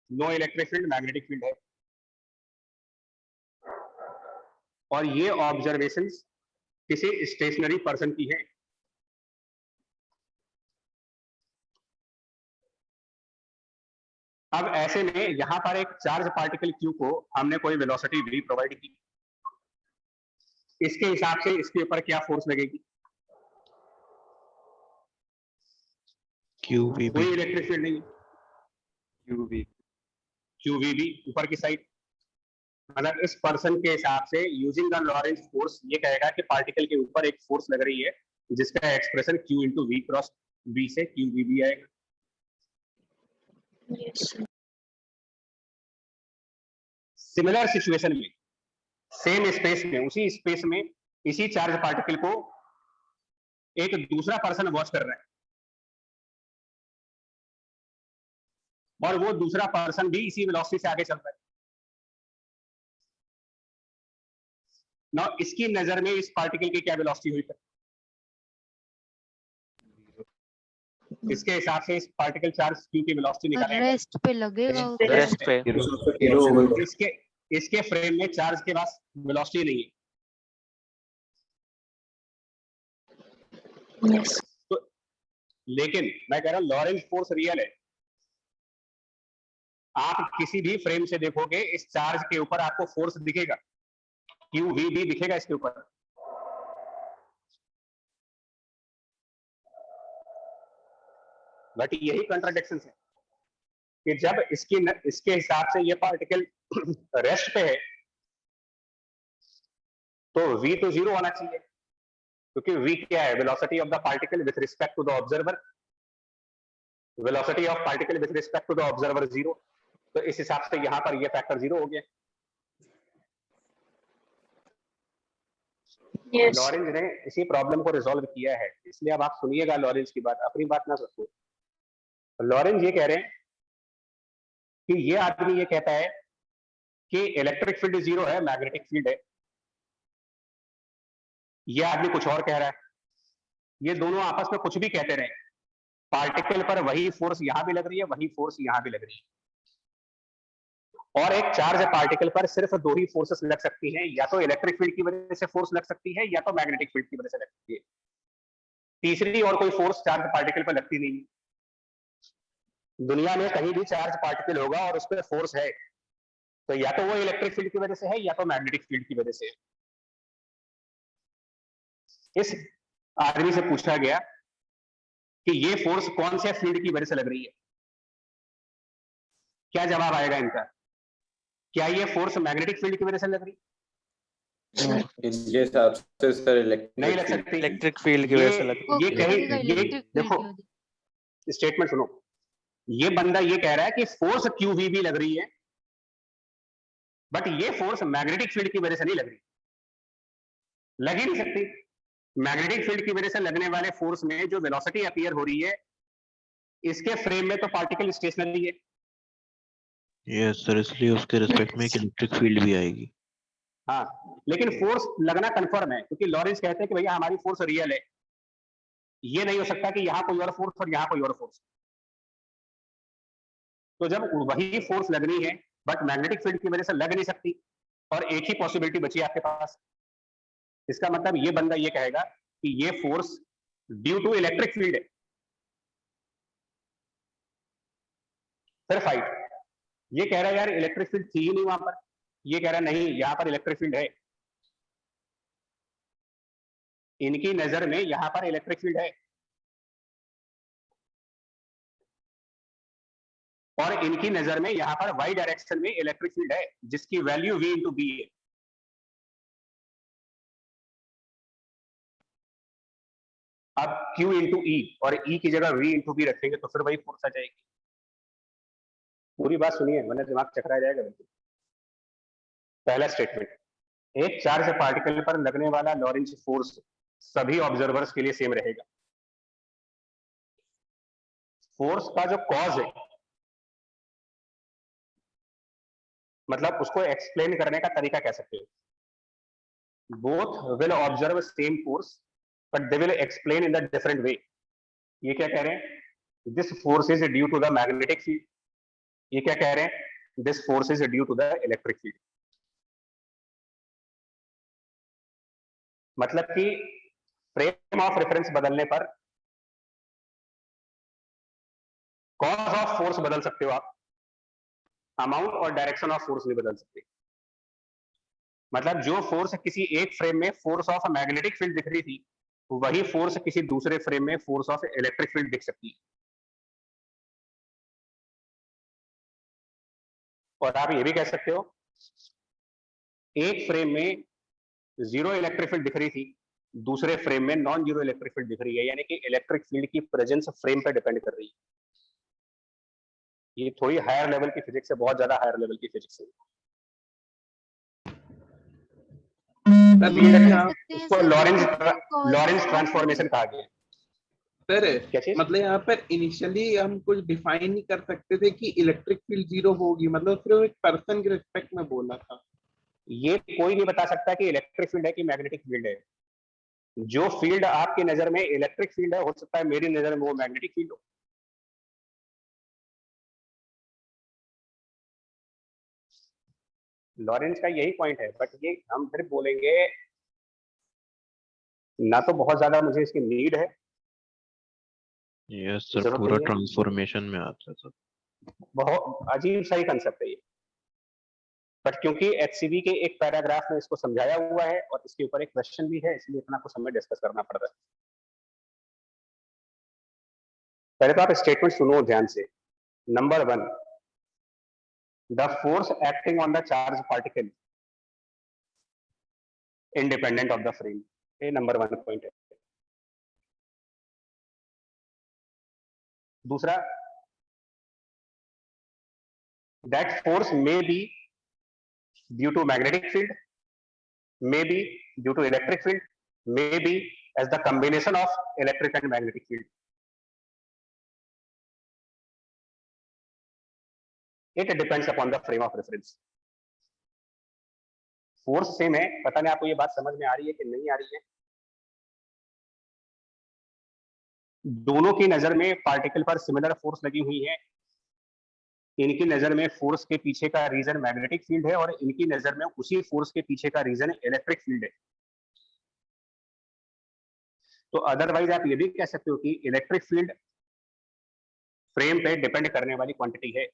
No electric field, magnetic field है, और ये ऑब्जर्वेशंस किसी स्टेशनरी पर्सन की है। अब ऐसे में यहां पर एक चार्ज पार्टिकल क्यू को हमने कोई वेलोसिटी v प्रोवाइड की, इसके हिसाब से इसके ऊपर क्या फोर्स लगेगी? QVB कोई इलेक्ट्रिक फील्ड नहीं, QV QVB ऊपर की साइड। मतलब इस पर्सन के हिसाब से यूजिंग द लॉरेंज फोर्स ये कहेगा कि पार्टिकल के ऊपर एक फोर्स लग रही है जिसका expression Q into we cross B से QVB आएगा। सिमिलर सिचुएशन में सेम स्पेस में, उसी स्पेस में इसी चार्ज पार्टिकल को एक दूसरा पर्सन वॉच कर रहा है और वो दूसरा पर्सन भी इसी वेलोसिटी से आगे चल रहा है। ना इसकी नजर में इस पार्टिकल की क्या वेलोसिटी हुई, इसके हिसाब से इस पार्टिकल चार्ज Q की वेलोसिटी निकालेगा। रेस्ट पे लगेगा रेस्ट पे। इसके फ्रेम में चार्ज के पास वेलोसिटी नहीं है। तो लेकिन मैं कह रहा हूं लॉरेंज फोर्स रियल है। आप किसी भी फ्रेम से देखोगे इस चार्ज के ऊपर आपको फोर्स दिखेगा, QVB दिखेगा इसके ऊपर। बट यही कंट्राडिक्शन है कि जब इसके हिसाब से ये पार्टिकल रेस्ट पे है तो V तो 0 होना चाहिए, क्योंकि V क्या है? Velocity of the particle with respect to the observer. Velocity of particle with respect to the observer 0, तो इस हिसाब से यहां पर ये फैक्टर 0 हो गया। लॉरेंज ने इसी प्रॉब्लम को रिजॉल्व किया है, इसलिए अब आप सुनिएगा लॉरेंज की बात, अपनी बात ना सोचो। लॉरेंज ये कह रहे हैं कि ये आदमी ये कहता है कि इलेक्ट्रिक फील्ड 0 है, मैग्नेटिक फील्ड है। ये आदमी कुछ और कह रहा है। ये दोनों आपस में कुछ भी कहते रहे, पार्टिकल पर वही फोर्स यहां भी लग रही है, वही फोर्स यहां भी लग रही है। और एक चार्ज पार्टिकल पर सिर्फ 2 ही फोर्सेस लग सकती हैं, या तो इलेक्ट्रिक फील्ड की वजह से फोर्स लग सकती है या तो मैग्नेटिक फील्ड की वजह से लग सकती है। तीसरी और कोई फोर्स चार्ज पार्टिकल पर लगती नहीं। दुनिया में कहीं भी चार्ज पार्टिकल होगा और उस पर फोर्स है तो या तो वो इलेक्ट्रिक फील्ड की वजह से है या तो मैग्नेटिक फील्ड की वजह से है। इस आदमी से पूछा गया कि ये फोर्स कौन से फील्ड की वजह से लग रही है, क्या जवाब आएगा इनका? क्या ये फोर्स मैग्नेटिक फील्ड की वजह से लग रही? इनके हिसाब से सर नहीं लग सकती। इलेक्ट्रिक फील्ड की वजह से लगती ये कहीं ये देखो स्टेटमेंट सुनो, ये बंदा ये कह रहा है कि फोर्स QVB लग रही है, बट ये फोर्स मैग्नेटिक फील्ड की वजह से नहीं लग रही, लग ही नहीं सकती। मैग्नेटिक फील्ड की वजह से लगने वाले फोर्स में जो वेलोसिटी अपीयर हो रही है, इसके फ्रेम में तो पार्टिकल स्टेशनरी है। यस सर, इसलिए उसके रिस्पेक्ट में एक इलेक्ट्रिक फील्ड भी आएगी। हाँ, लेकिन फोर्स लगना कंफर्म है, क्योंकि लॉरेंज कहते हैं कि भैया हमारी फोर्स रियल है। ये नहीं हो सकता कि यहां कोई और फोर्स और यहां कोई और फोर्स। तो जब वही फोर्स लगनी है बट मैग्नेटिक फील्ड की वजह से लग नहीं सकती, और एक ही पॉसिबिलिटी बची आपके पास, इसका मतलब ये बंदा ये कहेगा कि ये force due to electric field है। फिर फाइट, ये कह रहा है यार इलेक्ट्रिक फील्ड थी ही नहीं वहां पर, ये कह रहा है नहीं यहां पर इलेक्ट्रिक फील्ड है। इनकी नजर में यहां पर इलेक्ट्रिक फील्ड है और इनकी नजर में यहां पर वाई डायरेक्शन में इलेक्ट्रिक फील्ड है जिसकी वैल्यू V इंटू बी है। अब Q इंटू ई और E की जगह V इंटू बी रखेंगे तो फिर वही फोर्स आ जाएगी। पूरी बात सुनिए वरना दिमाग चकरा जाएगा बिल्कुल। पहला स्टेटमेंट, एक चार्ज पार्टिकल पर लगने वाला लॉरेंज फोर्स सभी ऑब्जर्वर्स के लिए सेम रहेगा। फोर्स का जो कॉज है, मतलब उसको एक्सप्लेन करने का तरीका कह सकते हो। Both will observe same force but they will explain in the different way. ये क्या कह रहे हैं? This force is due to the magnetic field. ये क्या कह रहे हैं? This force is due to the electric field. मतलब कि फ्रेम ऑफ रेफरेंस बदलने पर कॉज ऑफ फोर्स बदल सकते हो आप, अमाउंट और डायरेक्शन ऑफ फोर्स नहीं बदल सकते। मतलब जो फोर्स किसी एक फ्रेम में फोर्स ऑफ मैग्नेटिक फील्ड दिख रही थी, वही फोर्स किसी दूसरे फ्रेम में फोर्स ऑफ इलेक्ट्रिक फील्ड दिख सकती है। और आप ये भी कह सकते हो एक फ्रेम में 0 इलेक्ट्रिक फील्ड दिख रही थी, दूसरे फ्रेम में नॉन जीरो इलेक्ट्रिक फील्ड दिख रही है, यानी कि इलेक्ट्रिक फील्ड की प्रेजेंस फ्रेम पर डिपेंड कर रही है। ये थोड़ी हायर लेवल की फिजिक्स है, बहुत ज्यादा हायर लेवल की फिजिक्स है। इसको लॉरेंस ट्रांसफॉर्मेशन कहा गया। सर मतलब यहाँ पर इनिशियली हम कुछ डिफाइन नहीं कर सकते थे कि इलेक्ट्रिक फील्ड 0 होगी, मतलब सिर्फ एक पर्सन के रिस्पेक्ट में बोला था। ये कोई नहीं बता सकता कि इलेक्ट्रिक फील्ड है कि मैग्नेटिक फील्ड है। जो फील्ड आपकी नजर में इलेक्ट्रिक फील्ड है, हो सकता है मेरी नजर में वो मैग्नेटिक फील्ड हो। लॉरेंस का यही पॉइंट है, बट ये हम फिर बोलेंगे ना, तो बहुत ज्यादा मुझे इसकी नीड है। यस सर, पूरा ट्रांसफॉर्मेशन में आता है सर। बहुत अजीब सा ही कंसेप्ट है ये, बट क्योंकि एचसीवी के एक पैराग्राफ में इसको समझाया हुआ है और इसके ऊपर एक क्वेश्चन भी है, इसलिए इतना कुछ हमें डिस्कस करना पड़ रहा है। पहले तो आप स्टेटमेंट सुनो ध्यान से। Number 1, the force acting on the charge particle independent of the frame, ये नंबर 1 पॉइंट है। दूसरा, that force may be due to magnetic field, may be due to electric field, may be as the combination of electric and magnetic field. It depends upon the frame of reference. Force same है, पता नहीं आपको ये बात समझ में आ रही है कि नहीं आ रही है। दोनों की नजर में पार्टिकल पर सिमिलर फोर्स लगी हुई है। इनकी नजर में फोर्स के पीछे का रीजन मैग्नेटिक फील्ड है और इनकी नजर में उसी फोर्स के पीछे का रीजन इलेक्ट्रिक फील्ड है। तो अदरवाइज आप ये भी कह सकते हो कि इलेक्ट्रिक फील्ड फ्रेम पे डिपेंड करने वाली क्वांटिटी है।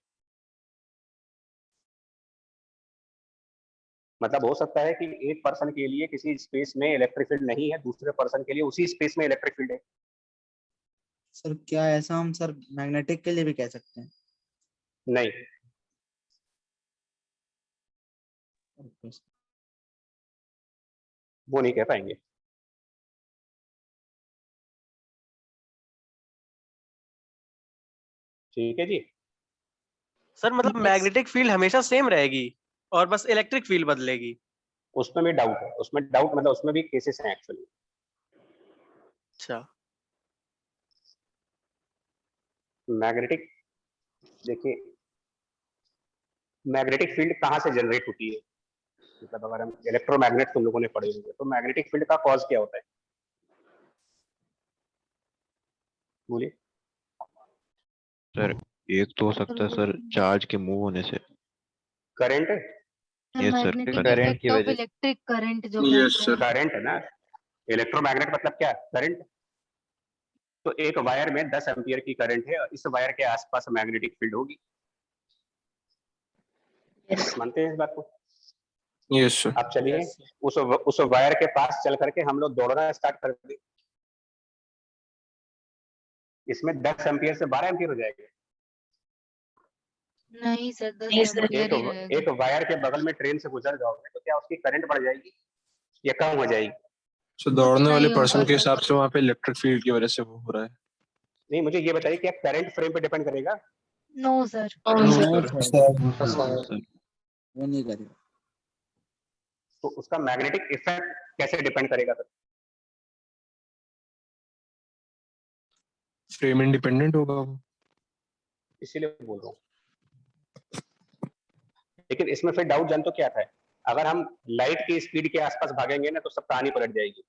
मतलब हो सकता है कि एक पर्सन के लिए किसी स्पेस में इलेक्ट्रिक फील्ड नहीं है, दूसरे पर्सन के लिए उसी स्पेस में इलेक्ट्रिक फील्ड है। सर क्या ऐसा हम सर मैग्नेटिक के लिए भी कह सकते हैं? नहीं, वो नहीं कह पाएंगे। ठीक है जी। सर मतलब मैग्नेटिक फील्ड हमेशा सेम रहेगी और बस इलेक्ट्रिक फील्ड बदलेगी? उसमें भी डाउट है, उसमें डाउट मतलब उसमें भी केसेस हैं एक्चुअली। अच्छा, मैग्नेटिक, देखिए मैग्नेटिक फील्ड कहाँ से जनरेट होती है, मतलब अगर हम इलेक्ट्रोमैग्नेट तुम लोगों ने पढ़े होंगे तो मैग्नेटिक फील्ड का कॉज क्या होता है, बोलिए। सर एक तो हो सकता है सर चार्ज के मूव होने से। करंट, यस सर, करंट की वजह से। इलेक्ट्रिक करंट जो Yes, कहते हैं। करंट है ना। इलेक्ट्रोमैग्नेट मतलब क्या, करंट। तो एक वायर में 10 एम्पियर की करंट है और इस वायर के आसपास मैग्नेटिक फील्ड होगी। मानते हैं इस बात को? yes, sir. अब चलिए उस वायर के पास चल करके हम लोग दौड़ना स्टार्ट कर दें, इसमें 10 एम्पियर से 12 एम्पियर हो जाएगा। नहीं सर, 10 एम्पियर ही रहेगा। एक वायर के बगल में ट्रेन से गुजर जाओगे तो क्या उसकी करंट बढ़ जाएगी या कम हो जाएगी? So दौड़ने वाले नहीं पर्सन होगा के सर। हिसाब से वहाँ पे इलेक्ट्रिक फील्ड की वजह से वो हो रहा है। नहीं, मुझे ये बताइए क्या करंट फ्रेम पे डिपेंड करेगा? No sir. सर वो नहीं करेगा। तो उसका मैग्नेटिक इफेक्ट कैसे डिपेंड करेगा सर? फ्रेम इंडिपेंडेंट होगा वो। इसीलिए बोल रहा हूँ। लेकिन इसमें फिर डाउट जान तो क्या था, अगर हम लाइट की स्पीड के आसपास भागेंगे ना तो सब कहानी पलट जाएगी,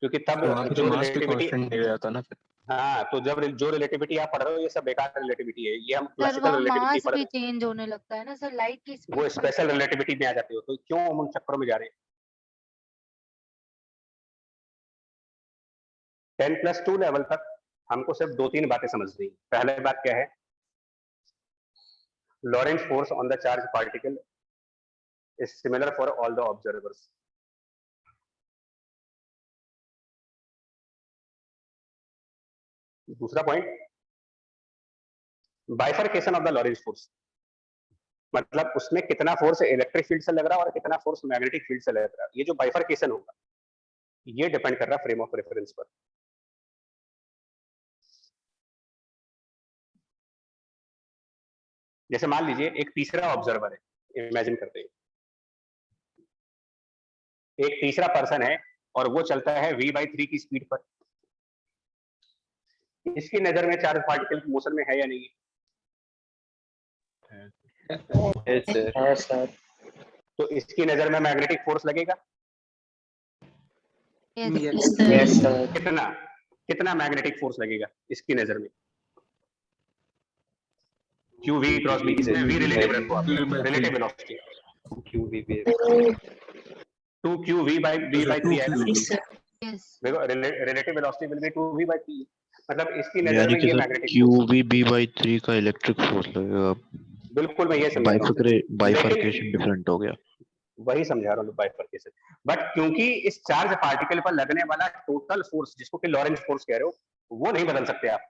क्योंकि तब वहाँ पे जो तो मास भी रिलेटिविटी, कांस्टेंट नहीं रहता ना फिर। हाँ, तो जब जो रिलेटिविटी आप पढ़ रहे हो ये सब बेकार रिलेटिविटी है, ये हम सर क्लासिकल वहाँ रिलेटिविटी मास पढ़ भी रहे हैं, चेंज होने लगता है ना सर, लाइट की वो स्पीड। स्पेशल रिलेटिविटी में आ जाते हो, तो क्यों हम उन चक्करों में जा रहे हैं? 10+2 लेवल तक हमको सिर्फ 2-3 बातें समझनी है। पहले बात क्या है, Lorentz force on the charge particle is similar for all the observers. दूसरा point, bifurcation of the Lorentz force. मतलब उसमें कितना फोर्स इलेक्ट्रिक फील्ड से लग रहा है और कितना फोर्स मैग्नेटिक फील्ड से लग रहा है। ये जो बाइफर्केशन होगा ये डिपेंड कर रहा है फ्रेम ऑफ रेफरेंस पर। जैसे मान लीजिए एक तीसरा ऑब्जर्वर है, इमेजिन करते हैं एक तीसरा पर्सन है और वो चलता है v/3 की स्पीड पर। इसकी नजर में चार्ज पार्टिकल मोशन में है या नहीं है? Yes, sir. तो इसकी नजर में मैग्नेटिक फोर्स लगेगा। Yes, sir. कितना कितना मैग्नेटिक फोर्स लगेगा इसकी नजर में? क्यू वी क्रॉस बी, इसमें वी रिलेटिव रखो आप, रिलेटिव वेलोसिटी 2qv/v/3 है। देखो relative velocity will be 2v/3, मतलब इसकी नजर यानी में कि ये सर मैग्नेटिक qv/b/3 का इलेक्ट्रिक फोर्स लगेगा। बिल्कुल मैं ये समझा रहा हूँ, बाइफर्केशन डिफरेंट हो गया। वही समझा रहा हूँ बाइफर्केशन। बट क्योंकि इस चार्ज पार्टिकल पर लगने वाला टोटल फोर्स जिसको कि लॉरेंज फोर्स कह रहे हो वो नहीं बदल सकते आप।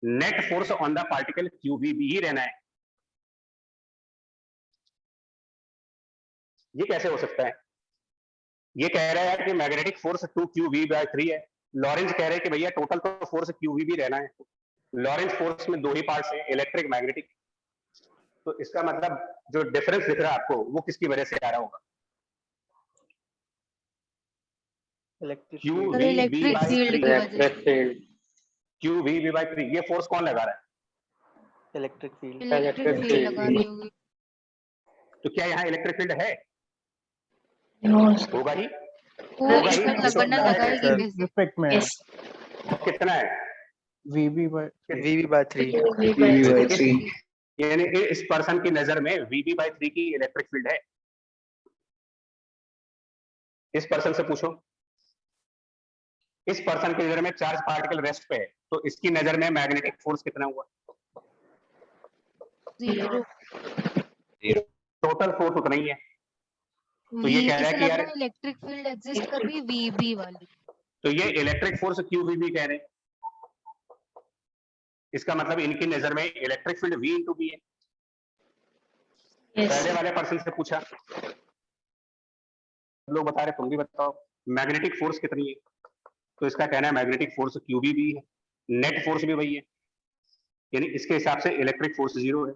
Net force on the particle qvb ही रहना है। ये कैसे हो सकता है? ये कह रहा है कि मैग्नेटिक फोर्स 2qv/3 है, लॉरेंज कह रहे हैं कि भैया टोटल तो फोर्स qvb रहना है। लॉरेंज फोर्स में दो ही पार्ट्स हैं, इलेक्ट्रिक मैग्नेटिक। तो इसका मतलब जो डिफरेंस दिख रहा है आपको वो किसकी वजह से आ रहा होगा? इलेक्ट्रिक फील्ड की वजह से। qvb/3 ये फोर्स कौन लगा रहा है? इलेक्ट्रिक फील्ड लगा रही होगी। तो क्या यहाँ इलेक्ट्रिक फील्ड है? होगा ही, होगा ही, वरना लगाएगी कैसे? इफेक्ट में कितना है? vb/3 यानी कि इस पर्सन की नजर में vb/3 की इलेक्ट्रिक फील्ड है। इस पर्सन से पूछो, इस पर्सन की नजर में चार्ज पार्टिकल रेस्ट पे है, तो इसकी नजर में मैग्नेटिक फोर्स कितना हुआ? 0। टोटल फोर्स उतना ही है। तो ये कह रहा है कि यार इलेक्ट्रिक फील्ड एग्जिस्ट कर रही है वीबी वाली। तो ये इलेक्ट्रिक फोर्स qvb कह रहे हैं, इसका मतलब इनकी नजर में इलेक्ट्रिक फील्ड v × b है। पहले वाले पर्सन से पूछा, लोग बता रहे तुम भी बताओ मैग्नेटिक फोर्स कितनी है, तो इसका कहना है मैग्नेटिक फोर्स qvb है, नेट फोर्स भी वही है, यानी इसके हिसाब से इलेक्ट्रिक फोर्स 0 है।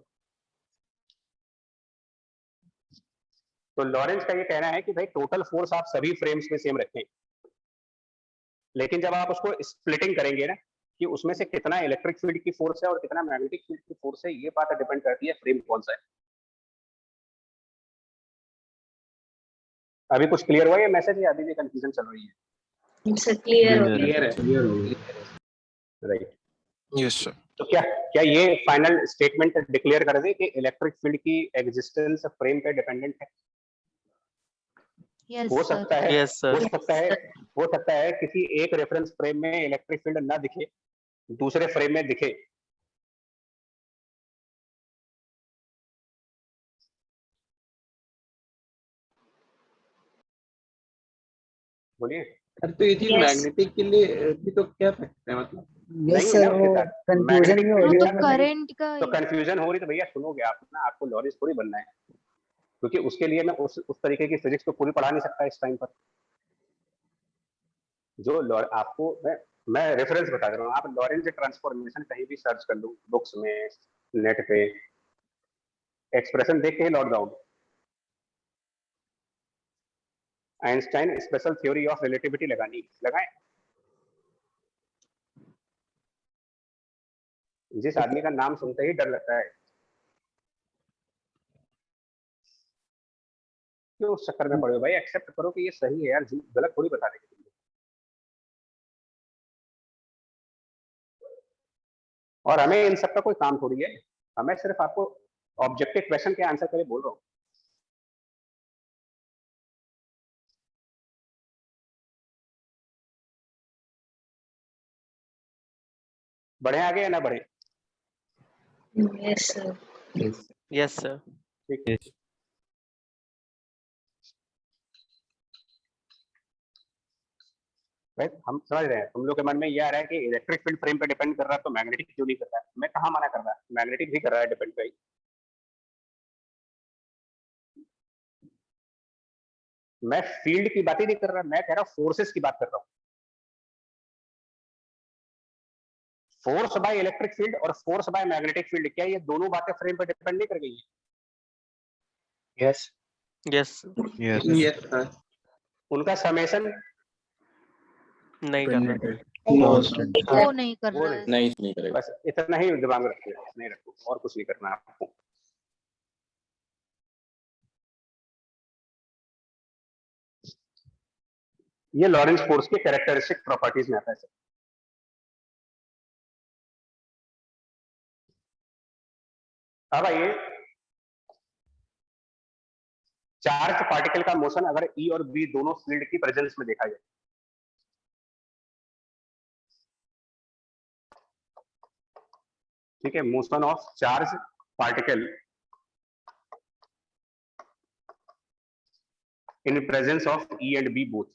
तो लॉरेंज का ये कहना है कि भाई टोटल फोर्स आप सभी फ्रेम्स में सेम रखें, लेकिन जब आप उसको स्प्लिटिंग करेंगे ना कि उसमें से कितना इलेक्ट्रिक फील्ड की फोर्स है और कितना मैग्नेटिक फील्ड की फोर्स है, ये बात डिपेंड करती है फ्रेम कौन सा है। अभी कुछ क्लियर हुआ ये मैसेज या अभी भी कंफ्यूजन चल रही है? क्लियर है। Right, yes sir. तो क्या ये फाइनल स्टेटमेंट डिक्लेयर कर दे कि इलेक्ट्रिक फील्ड की एग्जिस्टेंस फ्रेम पे डिपेंडेंट है? हो सकता है, हो सकता है किसी एक रेफरेंस फ्रेम में इलेक्ट्रिक फील्ड ना दिखे, दूसरे फ्रेम में दिखे। बोलिए। तो ये चीज मैग्नेटिक के लिए भी तो कह सकते हैं, मतलब यस सर, वो कंफ्यूजन भी हो रही है। करंट का तो कंफ्यूजन हो रही तो भैया सुनोगे आप ना, आपको लॉरेंज थोड़ी बनना है, क्योंकि उसके लिए मैं उस तरीके की फिजिक्स तो पूरी पढ़ा नहीं सकता इस टाइम पर। जो आपको मैं रेफरेंस बता रहा हूँ, आप लॉरेंज ट्रांसफॉर्मेशन कहीं भी सर्च कर लो बुक्स में, नेट पे, एक्सप्रेशन देख के ही jot down. Einstein special theory of relativity लगाएं। जिस आदमी का नाम सुनते ही डर लगता है, क्यों उस चक्कर में पड़े हो भाई? एक्सेप्ट करो कि ये सही है यार, गलत थोड़ी बता देंगे। और हमें इन सब का कोई काम थोड़ी है, हमें सिर्फ आपको ऑब्जेक्टिव क्वेश्चन के आंसर के लिए बोल रहा हूँ। बढ़े आगे या ना बढ़े? Yes sir. ठीक है। हम समझ रहे हैं, तुम लोग के मन में ये आ रहा है कि इलेक्ट्रिक फील्ड फ्रेम पे डिपेंड कर रहा है तो मैग्नेटिक क्यों नहीं कर रहा है? मैं कहाँ मना कर रहा है, मैग्नेटिक भी कर रहा है डिपेंड भाई। मैं फील्ड की बात ही नहीं कर रहा, मैं कह रहा हूं फोर्सेस की बात कर रहा हूं। फोर्स बाय इलेक्ट्रिक फील्ड और फोर्स बाय मैग्नेटिक फील्ड, क्या ये दोनों बातें फ्रेम पर डिपेंड नहीं कर गई है? Yes yes yes yes sir. उनका समेशन नहीं कर रहा। कांस्टेंट वो नहीं कर वो रहा है। नहीं करेगा। बस इतना ही दिमाग रखिए, नहीं रखो और कुछ नहीं करना आपको। ये लॉरेंस फोर्स के कैरेक्टरिस्टिक प्रॉपर्टीज में आता है सर। अब आइए, चार्ज पार्टिकल का मोशन अगर ई और बी दोनों फील्ड की प्रेजेंस में देखा जाए, ठीक है, motion of charge particle in presence of E and B both,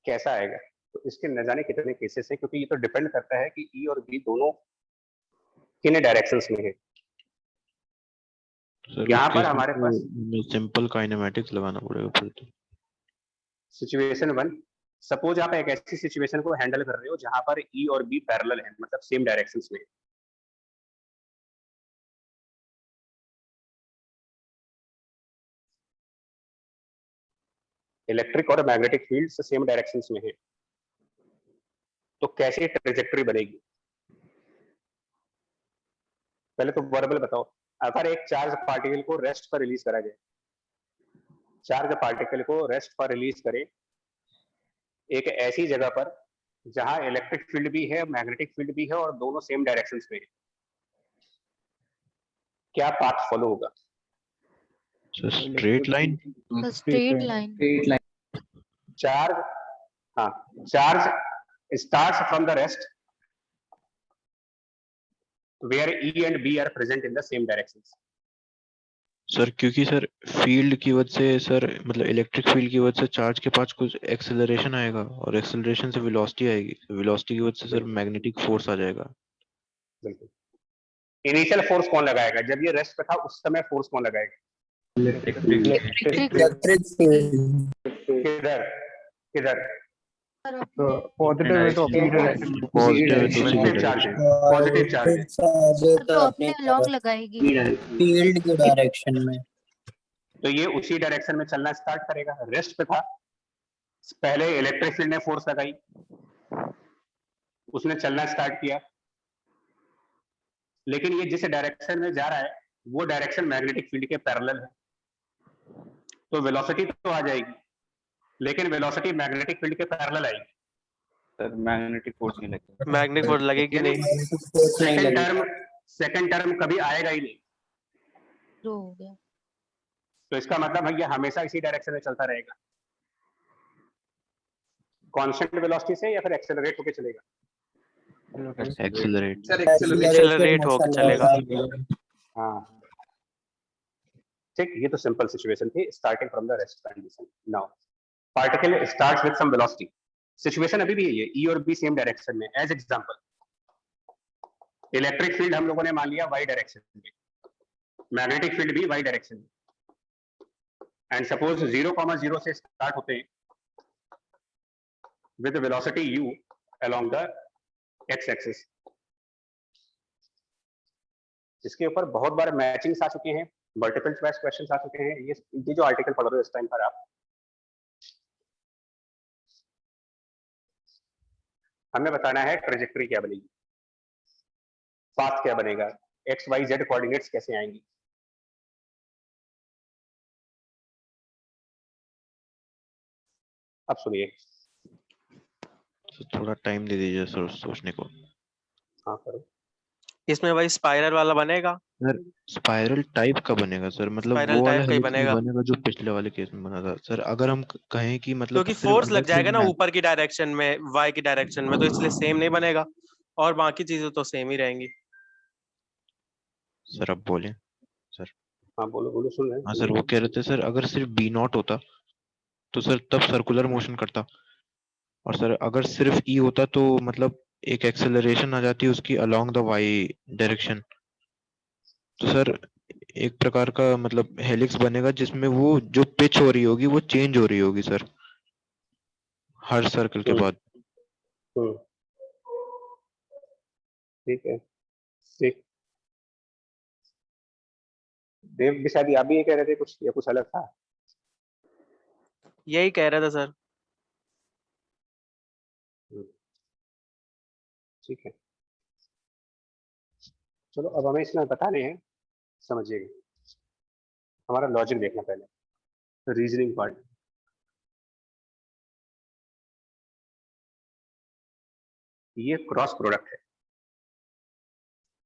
कैसा आएगा? तो इसके न जाने कितने केसेस हैं, क्योंकि ये तो डिपेंड करता है कि ई और बी दोनों किन डायरेक्शंस में है। सर यहाँ उस पर केस हमारे में पास सिंपल काइनेमेटिक्स लगाना पड़ेगा फिर तो। सिचुएशन 1, सपोज आप एक ऐसी सिचुएशन को हैंडल कर रहे हो जहां पर ई और बी पैरेलल है, मतलब सेम डायरेक्शंस में। इलेक्ट्रिक और मैग्नेटिक फील्ड सेम डायरेक्शंस में है, तो कैसे ट्रेजेक्टरी बनेगी? पहले तो वर्बल बताओ। अगर एक चार्ज पार्टिकल को रेस्ट पर रिलीज करा जाए, चार्ज पार्टिकल को रेस्ट पर रिलीज करे एक ऐसी जगह पर जहां इलेक्ट्रिक फील्ड भी है, मैग्नेटिक फील्ड भी है और दोनों सेम डायरेक्शंस में है, क्या पाथ फॉलो होगा? Straight line. Straight line. Charge, हाँ, charge starts from the rest where E and B are present in the same directions. Sir क्योंकि सर फील्ड की वजह से सर, मतलब इलेक्ट्रिक फील्ड की वजह से चार्ज के पास कुछ एक्सेलरेशन आएगा और एक्सेलरेशन से वेलोसिटी आएगी, वेलोसिटी की वजह से सर मैग्नेटिक फोर्स आ जाएगा। बिल्कुल। इनिशियल फोर्स कौन लगाएगा? जब ये रेस्ट पे था उस समय फोर्स कौन लगाएगा? इलेक्ट्रिक फील्ड किधर किधर? पॉजिटिव है तो अपनी डायरेक्शन में, पॉजिटिव चार्ज है, पॉजिटिव चार्ज है। तो अपने लॉन्ग लगाएगी फील्ड की डायरेक्शन में, तो ये उसी डायरेक्शन में चलना स्टार्ट करेगा। रेस्ट पे था, पहले इलेक्ट्रिक फील्ड ने फोर्स लगाई, उसने चलना स्टार्ट किया, लेकिन ये जिस डायरेक्शन में जा रहा है वो डायरेक्शन मैग्नेटिक फील्ड के पैरेलल है, तो वेलोसिटी तो आ जाएगी, लेकिन वेलोसिटी मैग्नेटिक फील्ड के पैरेलल आएगी। सर मैग्नेटिक फोर्स नहीं लगेगा। मैग्नेटिक फोर्स लगेगी नहीं। सेकंड टर्म कभी आएगा ही नहीं। जो हो गया। तो इसका मतलब है ये हमेशा इसी डायरेक्शन में चलता रहेगा, कांस्टेंट वेलोसिटी से, या फिर एक्सेलरेट होकर चलेगा? एक्सेलरेट। सर एक्सेलरेट होकर चलेगा। हाँ ठीक, ये तो सिंपल सिचुएशन थी starting from the rest condition. Now particle starts with some velocity, situation अभी भी यही है, ई और बी सेम डायरेक्शन में। एज एग्जांपल, इलेक्ट्रिक फील्ड हम लोगों ने मान लिया वाई डायरेक्शन में, मैग्नेटिक फील्ड भी वाई डायरेक्शन में, एंड सपोज 0,0 से स्टार्ट होते हैं with velocity u along the x axis. इसके ऊपर बहुत बार मैचिंग्स आ चुके हैं, मल्टीपल चॉइस क्वेश्चंस आ चुके हैं। ये जो आर्टिकल पढ़ रहे हो इस टाइम पर आप, हमें बताना है ट्रेजेक्टरी क्या बनेगी, पाथ क्या बनेगा, एक्स वाई जेड कोऑर्डिनेट्स कैसे आएंगी। अब सुनिए, थोड़ा टाइम दे दीजिए सर सोचने को। हाँ करो। इसमें भाई स्पाइरल वाला बनेगा? सर स्पाइरल टाइप का बनेगा सर, मतलब स्पाइरल वो वाला टाइप का ही हेलिक्स बनेगा। बनेगा जो पिछले वाले केस में बना था सर। अगर हम कहें कि मतलब क्योंकि सिर्फ फोर्स अगर लग जाएगा ना सिर्फ ऊपर की डायरेक्शन में, वाई की डायरेक्शन में, तो इसलिए सेम नहीं बनेगा, और बाकी चीजें तो सेम ही रहेंगी। सर अब बोले सर। हाँ बोलो बोलो, सुन रहे हाँ हैं। सर वो कह रहे थे सर अगर सिर्फ बी नॉट होता तो सर तब सर्कुलर मोशन करता, और सर अगर सिर्फ ई होता तो मतलब एक एक्सेलरेशन आ जाती उसकी अलोंग द वाई डायरेक्शन, तो सर एक प्रकार का मतलब हेलिक्स बनेगा जिसमें वो जो पिच हो रही होगी वो चेंज हो रही होगी सर हर सर्कल के बाद। ठीक है, ठीक। देव भी शायद आप भी ये कह रहे थे कुछ, या कुछ अलग था? यही कह रहा था सर। ठीक है, चलो अब हमें इसमें बताने हैं, समझिएगा। हमारा लॉजिक देखना पहले, रीजनिंग पार्ट। ये क्रॉस प्रोडक्ट है,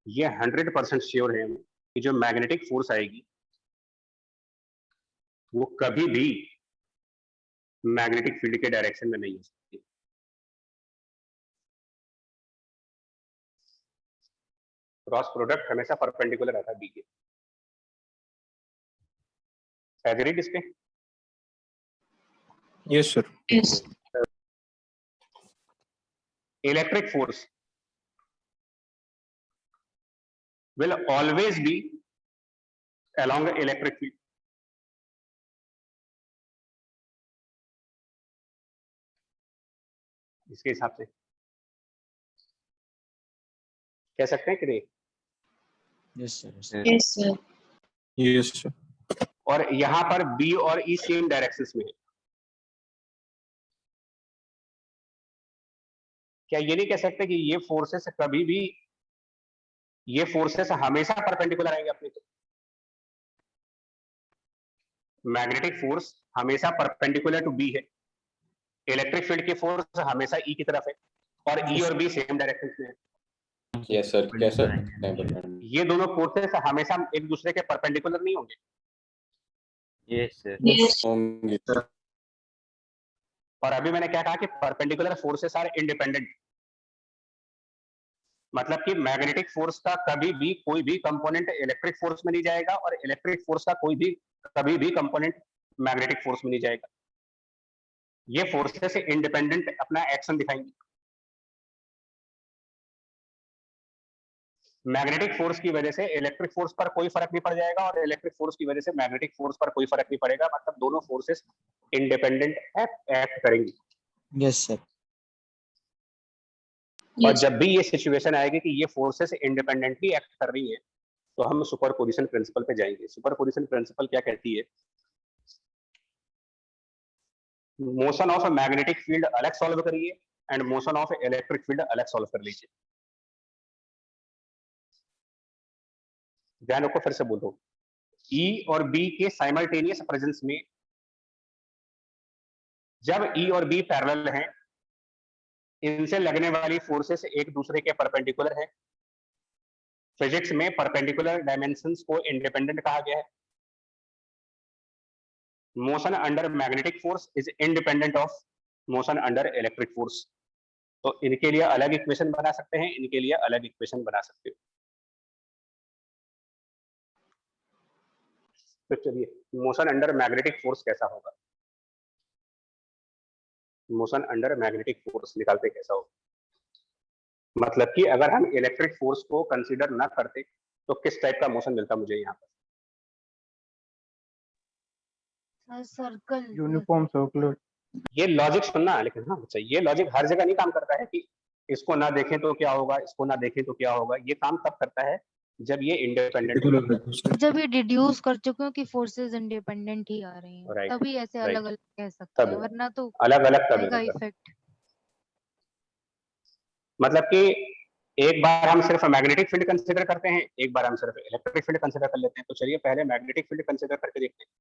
ये 100% श्योर है कि जो मैग्नेटिक फोर्स आएगी वो कभी भी मैग्नेटिक फील्ड के डायरेक्शन में नहीं हो सकती। क्रॉस प्रोडक्ट हमेशा परपेंडिकुलर आता है बी के। एग्रीड इस पे? Yes sir. Electric force will always be along the electric field. इसके हिसाब से कह सकते हैं कि नहीं? Yes sir. Yes sir. Yes sir. और यहां पर बी और ई सेम डायरेक्शंस में है। क्या ये नहीं कह सकते कि ये फोर्सेस कभी भी, ये फोर्सेस हमेशा परपेंडिकुलर आएंगे अपने को? मैग्नेटिक फोर्स हमेशा परपेंडिकुलर टू बी है, इलेक्ट्रिक फील्ड की फोर्स हमेशा ई की तरफ है, और ई और बी सेम डायरेक्शन में है। यस सर, कैसे? ये दोनों फोर्सेस हमेशा एक दूसरे के परपेंडिकुलर नहीं होंगे। Yes sir. होंगे। और अभी मैंने क्या कहा कि परपेंडिकुलर फोर्सेस आर इंडिपेंडेंट, मतलब कि मैग्नेटिक फोर्स का कभी भी कोई भी कंपोनेंट इलेक्ट्रिक फोर्स में नहीं जाएगा, और इलेक्ट्रिक फोर्स का कोई भी कभी भी कंपोनेंट मैग्नेटिक फोर्स में नहीं जाएगा। ये फोर्सेस इंडिपेंडेंट अपना एक्शन दिखाएंगी। मैग्नेटिक फोर्स की वजह से इलेक्ट्रिक फोर्स पर कोई फर्क नहीं पड़ जाएगा, और इलेक्ट्रिक फोर्स की वजह से मैग्नेटिक फोर्स पर कोई फर्क नहीं पड़ेगा, मतलब दोनों फोर्सेस इंडिपेंडेंट एक्ट करेंगी। Yes sir. और जब भी ये सिचुएशन आएगी कि ये फोर्सेस इंडिपेंडेंटली एक्ट कर रही है, तो हम सुपरपोजिशन प्रिंसिपल पे जाएंगे। सुपरपोजिशन प्रिंसिपल क्या कहती है? Motion of a magnetic field अलग सॉल्व करिए and motion of electric field अलग सॉल्व कर लीजिए। ध्यान रखो, फिर से बोल दो, ई और बी के साइमल्टेनियस प्रेजेंस में जब ई और बी पैरेलल हैं, इनसे लगने वाली फोर्सेस एक दूसरे के परपेंडिकुलर है। फिजिक्स में परपेंडिकुलर डायमेंशंस को इंडिपेंडेंट कहा गया है। Motion under magnetic force is independent of motion under electric force. तो इनके लिए अलग इक्वेशन बना सकते हैं, इनके लिए अलग इक्वेशन बना सकते हो। तो चलिए, मोशन अंडर मैग्नेटिक फोर्स कैसा होगा? मोशन अंडर मैग्नेटिक फोर्स निकालते कैसा होगा? मतलब कि अगर हम इलेक्ट्रिक फोर्स को कंसीडर ना करते तो किस टाइप का मोशन मिलता मुझे यहाँ पर? सर्कल। Uniform circular. ये लॉजिक सुनना, लेकिन हाँ अच्छा, ये लॉजिक हर जगह नहीं काम करता है कि इसको ना देखें तो क्या होगा, इसको ना देखें तो क्या होगा। ये काम तब करता है जब ये इंडिपेंडेंट होगा। जब ये डिड्यूस कर चुके हो कि फोर्सेस इंडिपेंडेंट ही आ रही हैं, Right, तभी ऐसे right. अलग अलग कह सकते हैं, तब वरना तो अलग अलग तब आएगा होगा। इफेक्ट। मतलब कि एक बार हम सिर्फ मैग्नेटिक फील्ड कंसीडर करते हैं, एक बार हम सिर्फ इलेक्ट्रिक फील्ड कंसीडर कर लेते हैं। तो चलिए पहले मैग्नेटिक फील्ड कंसीडर करके देखते हैं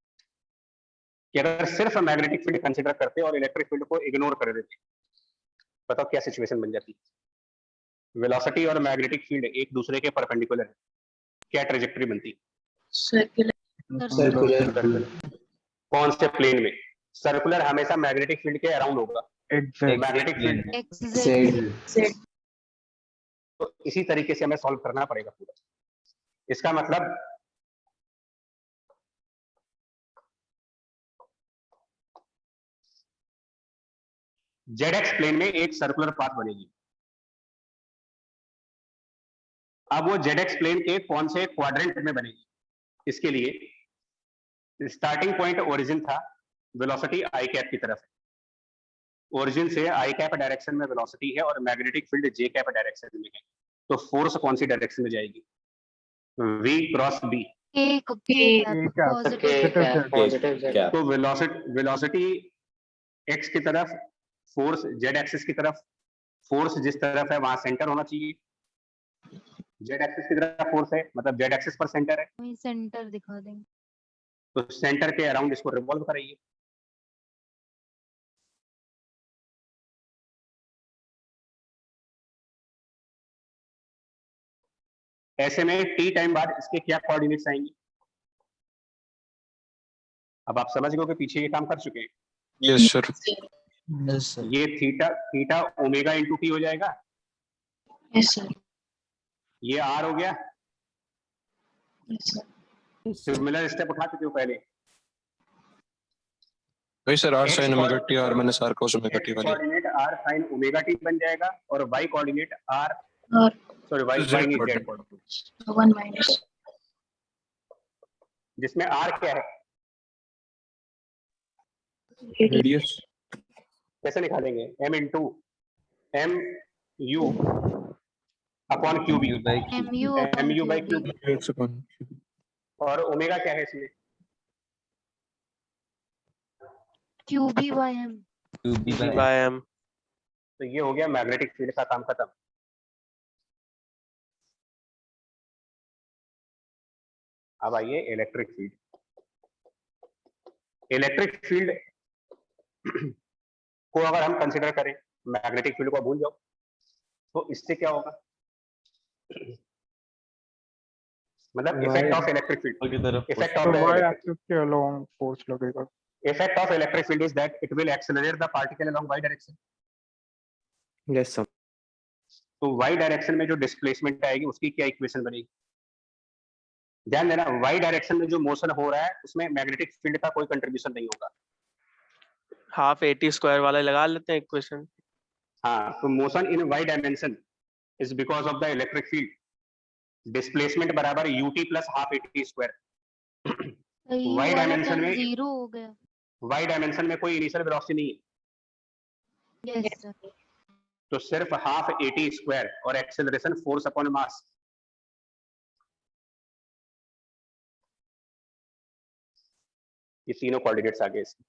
कि अगर सिर्फ मैग्नेटिक फील्ड कंसीडर करते और इलेक्ट्रिक फील्ड को इग्नोर कर देते, बताओ क्या सिचुएशन बन जाती? वेलोसिटी और मैग्नेटिक फील्ड एक दूसरे के परपेंडिकुलर है, क्या ट्रेजेक्टरी बनती? सर्कुलर। कौन से प्लेन में? सर्कुलर हमेशा मैग्नेटिक फील्ड के अराउंड होगा। मैग्नेटिक फील्ड एक्स तो इसी तरीके से हमें सॉल्व करना पड़ेगा पूरा। इसका मतलब जेड एक्स प्लेन में एक सर्कुलर पाथ बनेगी। अब वो जेड एक्स प्लेन के कौन से क्वाड्रेंट में बनेगी? इसके लिए स्टार्टिंग पॉइंट ओरिजिन था, वेलोसिटी आई कैप की तरफ है, ओरिजिन से आई कैप डायरेक्शन में वेलोसिटी है और मैग्नेटिक फील्ड जे कैप डायरेक्शन में है, तो फोर्स कौन सी डायरेक्शन में जाएगी? V cross B। तो वेलोसिटी x की तरफ, फोर्स z एक्सिस की तरफ, फोर्स जिस तरफ है वहां सेंटर होना चाहिए। z एक्सिस की तरफ फोर्स है, मतलब z एक्सिस पर सेंटर है, वही सेंटर दिखा देंगे। तो सेंटर के अराउंड इसको रिवॉल्व कराइए। ऐसे में t टाइम बाद इसके क्या कोऑर्डिनेट्स आएंगे? अब आप समझ गए कि पीछे ये काम कर चुके हैं। Yes sir. ये थीटा ओमेगा इंटू टी हो जाएगा। Yes sir. ये r हो गया। Yes sir. सिमिलर स्टेप उठा चुके हो पहले। वही sir, R sine omega T, R minus R cos omega T वाली। Coordinate r sin omega T बन जाएगा और y coordinate r sorry y नहीं z, 1 माइनस, जिसमें r क्या है? रेडियस। कैसे निकालेंगे? m into m u upon cube, mu by cube. और ओमेगा क्या है इसमें? QB by M। तो ये हो गया मैग्नेटिक फील्ड का काम खत्म। अब आइए इलेक्ट्रिक फील्ड। इलेक्ट्रिक फील्ड को अगर हम कंसीडर करें, मैग्नेटिक फील्ड को भूल जाओ, तो इससे क्या होगा? मतलब effect of electric field, effect of y axis के अलोंग फोर्स लगेगा। Effect of electric field is that it will accelerate the particle along y direction. Yes sir. तो y डायरेक्शन में जो डिस्प्लेसमेंट आएगी उसकी क्या इक्वेशन बनेगी? ध्यान देना, y डायरेक्शन में जो मोशन हो रहा है उसमें मैग्नेटिक फील्ड का कोई कंट्रीब्यूशन नहीं होगा। हाफ AT स्क्वायर वाला लगा लेते हैं इक्वेशन। हाँ, तो motion in y dimension is because of the electric field, displacement बराबर ut plus half AT square. y dimension में 0 हो गया। y डायमेंशन में कोई इनिशियल वेलोसिटी नहीं है, यस सर। तो सिर्फ हाफ AT स्क्वायर और एक्सेलरेशन फोर्स अपॉन मास। ये तीनों कोऑर्डिनेट्स आ गए इसके।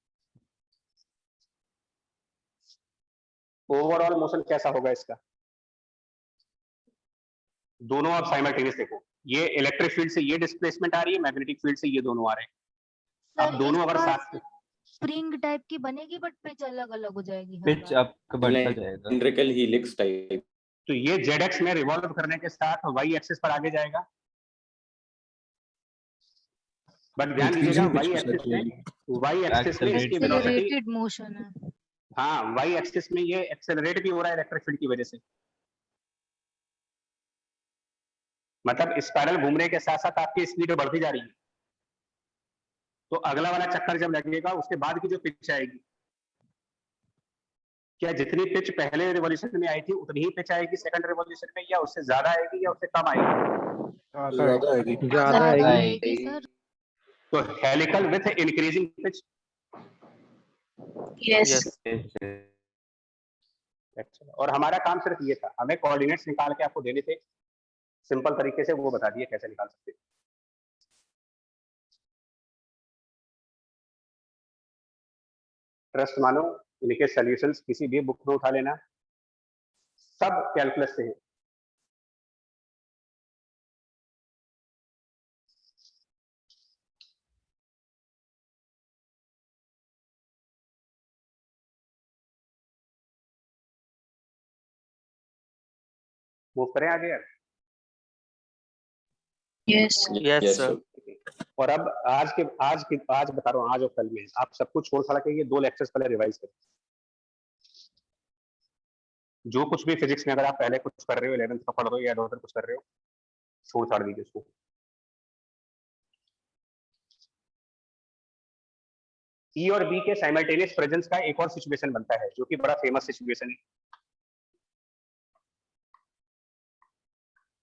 ओवरऑल मोशन कैसा होगा इसका? दोनों आप साइमल्टेनियस देखो, ये इलेक्ट्रिक फील्ड से ये डिस्प्लेसमेंट आ रही है, मैग्नेटिक फील्ड से ये दोनों आ रहे हैं। अब दोनों अगर साथ स्प्रिंग टाइप की बनेगी बट पिच अलग अलग हो जाएगी। पिच अप बढ़ता जाएगा, सिलिंड्रिकल हेलिक्स टाइप। तो ये जेड में रिवॉल्व करने के साथ वाई एक्सिस पर आगे जाएगा, बट ध्यान दीजिएगा वाई एक्सिस में इसकी वेलोसिटी, एक्सेलरेटेड मोशन है। हाँ वाई एक्सिस में ये एक्सेलरेट भी हो रहा है इलेक्ट्रिक फील्ड की वजह से। मतलब स्पाइरल घूमने के साथ साथ आपकी स्पीड बढ़ती जा रही है। तो अगला वाला चक्कर जब लगेगा उसके बाद की जो पिच आएगी, क्या जितनी पिच पहले रिवॉल्यूशन में आई थी उतनी ही पिच आएगी सेकंड रिवॉल्यूशन में, या उससे ज्यादा आएगी या उससे कम आएगी? ज्यादा आएगी। सर तो helical with increasing pitch. Yes. और हमारा काम सिर्फ ये था, हमें कोऑर्डिनेट्स निकाल के आपको देने थे, सिंपल तरीके से वो बता दिए कैसे निकाल सकते हैं। ट्रस्ट मानो, इनके सॉल्यूशंस किसी भी बुक में उठा लेना, सब कैलकुलस से है। मूव करें आगे यार। Yes yes sir. और अब आज बता रहा हूँ, आज और कल में आप सब कुछ छोड़ छाड़ के ये 2 लेक्चर्स पहले रिवाइज करें। जो कुछ भी फिजिक्स में अगर आप पहले कुछ कर रहे हो, 11th का पढ़ रहे हो या उधर कुछ कर रहे हो, छोड़ छाड़ दीजिए उसको। ई और बी के साइमल्टेनियस प्रेजेंस का एक और सिचुएशन बनता है जो कि बड़ा फेमस सिचुएशन है।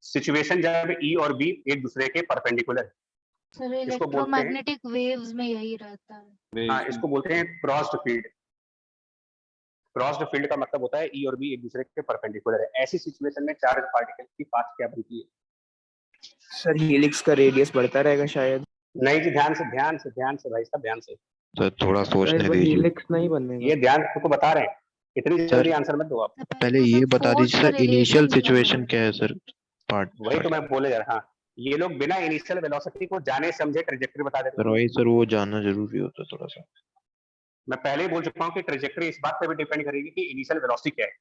सिचुएशन जब ई और बी एक दूसरे के परपेंडिकुलर है, सर इसको बोलते हैं, इलेक्ट्रोमैग्नेटिक वेव्स में यही रहता है। हाँ, इसको बोलते हैं क्रॉस्ड फील्ड। क्रॉस्ड फील्ड का मतलब होता है ई और बी एक दूसरे के परपेंडिकुलर है। ऐसी सिचुएशन में चार्ज पार्टिकल की पाथ क्या बनती है? सर हेलिक्स का रेडियस बढ़ता रहेगा शायद। नहीं जी, ध्यान से भाई साहब, ध्यान से। सर थोड़ा सोचने दीजिए। हेलिक्स नहीं बनेगा। ये ध्यान को बता रहे हैं, इतनी जल्दी आंसर मत दो आप। पहले ये बता दीजिए सर, इनिशियल सिचुएशन क्या है सर? पार्ट वही तो मैं बोले यार। हाँ, ये लोग बिना इनिशियल वेलोसिटी को जाने समझे ट्रेजेक्टरी बता देते सर हैं। वही सर, वो जानना जरूरी होता है थोड़ा सा। मैं पहले ही बोल चुका हूँ कि ट्रेजेक्टरी इस बात पे भी डिपेंड करेगी कि इनिशियल वेलोसिटी क्या है।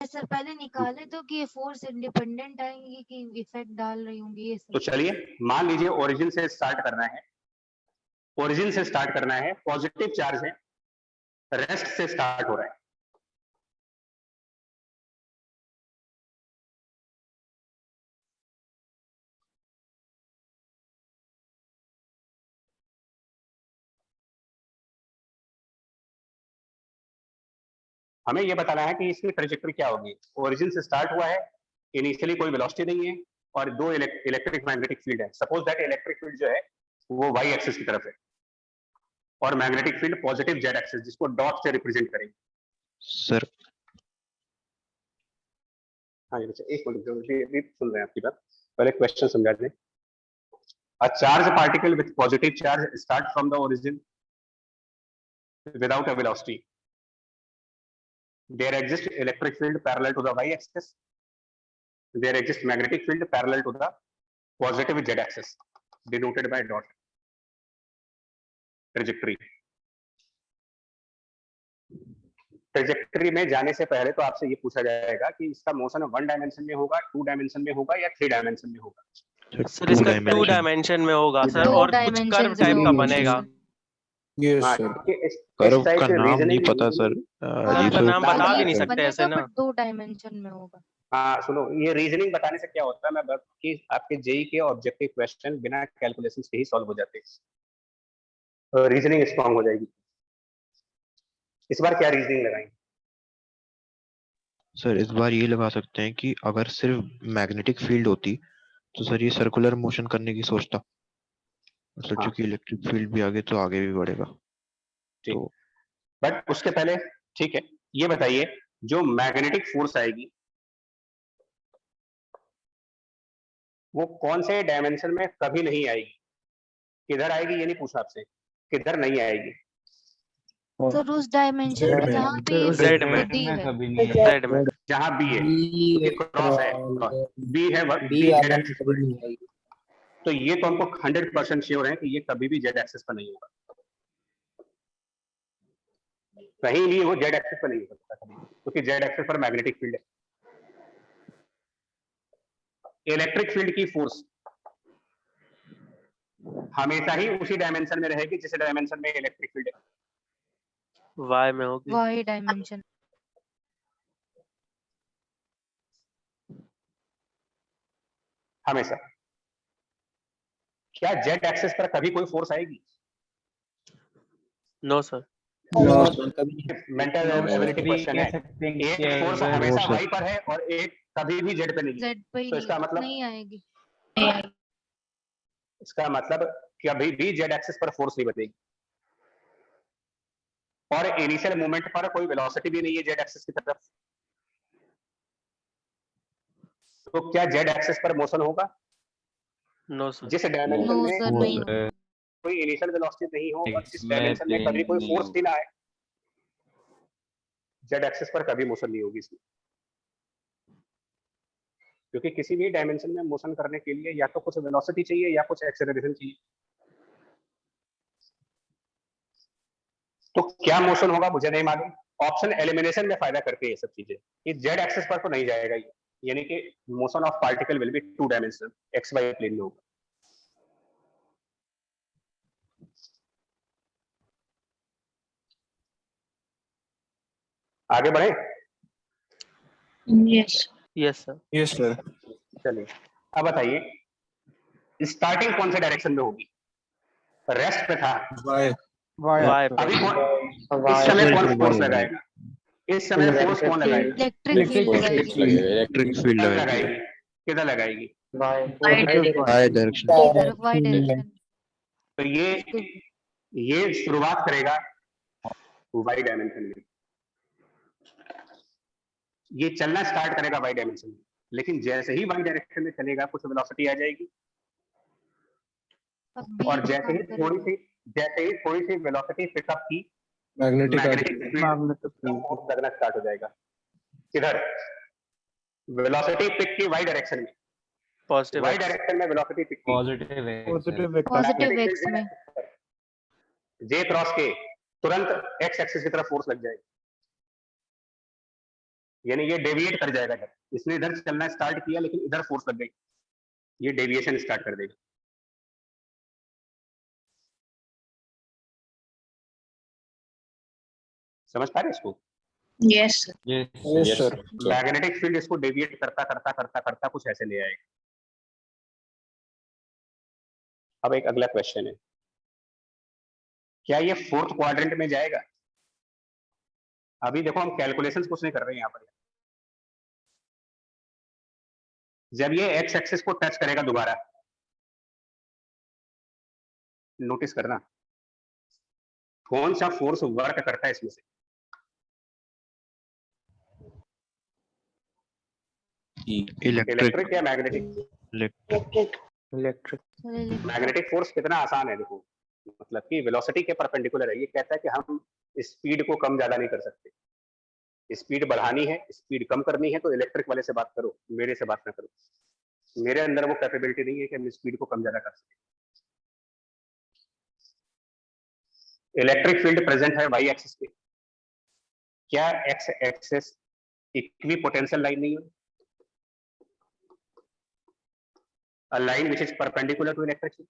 सर पहले निकाले तो कि ये फोर्स इंडिपेंडेंट आएंगी कि इफेक्ट डाल रही होंगी ये तो सब। चलिए मान लीजिए ओरिजिन से स्टार्ट करना है, ओरिजिन से स्टार्ट करना है, पॉजिटिव चार्ज है, रेस्ट से स्टार्ट हो रहा है। हमें यह बताना है कि इसकी ट्रेजेक्टरी क्या होगी। ओरिजिन से स्टार्ट हुआ है, इनिशियली कोई वेलोसिटी नहीं है और दो इलेक्ट्रिक मैग्नेटिक फील्ड है। सपोज दैट इलेक्ट्रिक फील्ड जो है वो वाई एक्सिस की तरफ है और magnetic field positive Z axis, जिसको डॉट से रिप्रेजेंट करेंगे। सर हाँ जी, एक मिनट भी सुन रहे हैं आपकी बात, पहले क्वेश्चन समझा दें। A charge particle with positive charge start from the origin without a velocity. There exists electric field parallel to the y-axis. There exists magnetic field parallel to the positive z-axis, denoted by dot. Trajectory. Trajectory में जाने से पहले तो आपसे ये पूछा जाएगा कि इसका मोशन 1 डायमेंशन में होगा, 2 डायमेंशन में होगा या 3 डायमेंशन में होगा। सर इसका 2 डायमेंशन में होगा सर, और कुछ कर्व टाइप का बनेगा। हाँ, कर्व का नाम नहीं पता सर, कर्व का नाम बता भी नहीं सकते ऐसे ना। 2 डायमेंशन में होगा। हाँ सुनो, ये रीजनिंग बताने से क्या होता है, मैं बता कि आपके जेई के ऑब्जेक्टिव क्वेश्चन बिना कैलकुलेशन से ही सॉल्व हो जाते हैं, रीजनिंग स्ट्रांग हो जाएगी। इस बार क्या रीजनिंग लगाएंगे? सर इस बार ये लगा सकते हैं कि अगर सिर्फ मैग्नेटिक फील्ड होती तो सर ये सर्कुलर मोशन करने की सोचता, मतलब चूंकि इलेक्ट्रिक फील्ड भी आगे तो आगे भी बढ़ेगा। तो बट उसके पहले ठीक है, ये बताइए जो मैग्नेटिक फोर्स आएगी वो कौन से डायमेंशन में कभी नहीं आएगी? किधर आएगी ये नहीं पूछा आपसे, किधर नहीं आएगी? सर उस डायमेंशन में जहाँ पे जेड में, जेड में जहाँ बी है, ये क्रॉस है, बी है, बी जेड एक्सिस पर है। तो ये तो हमको 100% श्योर है कि ये कभी भी जेड एक्सिस पर नहीं होगा, कहीं भी वो जेड एक्सिस पर नहीं हो सकता कभी, क्योंकि जेड एक्सिस पर मैग्नेटिक फील्ड है। इलेक्ट्रिक फील्ड की फोर्स हमेशा ही उसी डायमेंशन में रहेगी जिस डायमेंशन में इलेक्ट्रिक फील्ड है। वाई में होगी, वाई डायमेंशन। हमेशा। क्या जेड एक्सिस पर कभी कोई फोर्स आएगी? No sir. Mental ability question है। एक फोर्स हमेशा वाई पर है और एक कभी भी जेड पे नहीं है। जेड पे तो इसका मतलब नहीं आएगी। इसका मतलब कभी भी जेड एक्सिस पर फोर्स नहीं बनेगी और इनिशियल मूवमेंट पर कोई वेलोसिटी भी नहीं है जेड एक्सिस की तरफ। तो क्या जेड एक्सिस पर मोशन होगा? No sir. जिस डायमेंशन नो में सर नहीं होगा। कोई इनिशियल वेलोसिटी नहीं हो और जिस डायमेंशन में कभी कोई फोर्स भी ना आए, जेड एक्सिस पर कभी मोशन नहीं होगी इसमें। क्योंकि किसी भी डायमेंशन में मोशन करने के लिए या तो कुछ वेलोसिटी चाहिए या कुछ एक्सेलरेशन चाहिए। तो क्या मोशन होगा मुझे नहीं मालूम। ऑप्शन एलिमिनेशन में फायदा करती है ये सब चीजें कि जेड एक्सिस पर तो नहीं जाएगा ये, यानी कि motion of particle will be 2 dimensional, X Y plane में होगा। आगे बढ़े? Yes sir. Yes sir. चलिए अब बताइए स्टार्टिंग कौन से डायरेक्शन में होगी? रेस्ट पे था, वाई वाई अभी इस समय कौन फोर्स लगाएगा? इस समय फोर्स कौन लगाएगा? इलेक्ट्रिक फील्ड लगाएगी। इलेक्ट्रिक फील्ड किधर लगाएगी लगाएगी? किधर लगाएगी? Y direction. की तरफ वाई डायरेक्शन। तो ये शुरुआत करेगा वाई डायमेंशन में, ये चलना स्टार्ट करेगा वाई डायमेंशन में, लेकिन जैसे ही वाई डायरेक्शन में चलेगा कुछ वेलोसिटी आ जाएगी, और जैसे ही थोड़ी सी वेलोसिटी पिकअप की, मैग्नेटिक मैग्नेटिक फोर्स लगना स्टार्ट हो जाएगा। किधर? वेलोसिटी पिक की वाई डायरेक्शन में, पॉजिटिव वाई डायरेक्शन में वेलोसिटी पिक की, पॉजिटिव एक्स में जे क्रॉस के तुरंत एक्स एक्सिस की तरफ फोर्स लग जाएगा, यानी ये डेविएट कर जाएगा। जब इसने इधर चलना स्टार्ट किया लेकिन इधर फोर्स लग गई, ये डेविएशन स्टार्ट कर देगा। समझ पा रहे इसको? Yes sir. मैग्नेटिक फील्ड इसको डेविएट करता करता करता करता कुछ ऐसे ले आएगा। अब एक अगला क्वेश्चन है, क्या ये फोर्थ क्वाड्रेंट में जाएगा? अभी देखो हम कैलकुलेशंस कुछ नहीं कर रहे हैं यहाँ पर। जब ये एक्स एक्सिस को टच करेगा दोबारा, नोटिस करना कौन सा फोर्स वर्क करता है इसमें से। इलेक्ट्रिक या मैग्नेटिक? इलेक्ट्रिक मैग्नेटिक फोर्स कितना आसान है, देखो मतलब कि वेलोसिटी के परपेंडिकुलर है। ये कहता है कि हम स्पीड को कम ज्यादा नहीं कर सकते, स्पीड बढ़ानी है, स्पीड कम करनी है तो इलेक्ट्रिक वाले से बात करो, मेरे से बात ना करो। मेरे अंदर वो कैपेबिलिटी नहीं है कि हम स्पीड को कम ज्यादा कर सकें। इलेक्ट्रिक फील्ड प्रेजेंट है वाई एक्सिस पे, क्या x axis equi potential line नहीं है? A line which is perpendicular to electric field?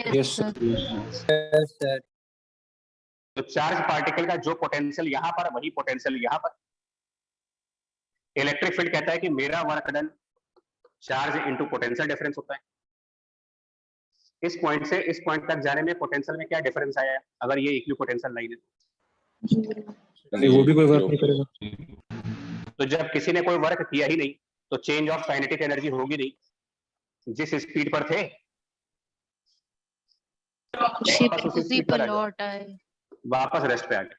Yes sir तो चार्ज पार्टिकल का जो पोटेंशियल यहां पर वही पोटेंशियल यहां पर। इलेक्ट्रिक फील्ड कहता है कि मेरा work done charge into potential difference होता है। इस पॉइंट से इस पॉइंट तक जाने में पोटेंशियल में क्या डिफरेंस आया अगर ये इक्वी पोटेंशियल लाइन है? वो भी कोई वर्क नहीं करेगा। तो जब किसी ने कोई वर्क किया ही नहीं तो चेंज ऑफ काइनेटिक एनर्जी होगी नहीं। जिस स्पीड पर थे उसी पर लौट आए, वापस रेस्ट पे आ गए,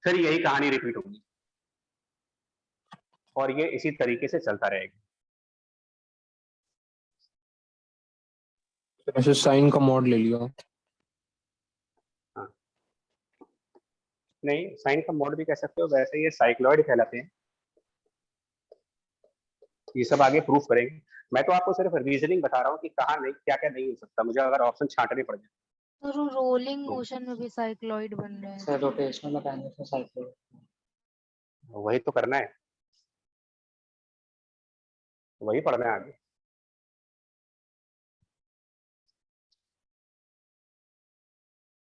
फिर यही कहानी रिपीट होगी और ये इसी तरीके से चलता रहेगा। ऐसे साइन का मॉड ले लिया। हाँ। नहीं, साइन का मॉड भी कह सकते हो, वैसे ये साइक्लॉइड कहलाते हैं। ये सब आगे प्रूफ करेंगे। मैं तो आपको सिर्फ रीजनिंग बता रहा हूँ कि कहाँ नहीं, क्या क्या नहीं हो सकता। मुझे अगर ऑप्शन छांटने पड़ जाए तो रोलिंग मोशन में भी साइक्लॉइड बन रहे हैं। सर रोटेशनल मैकेनिक्स में साइक्लोइड वही तो करना है, वही पढ़ना है आगे।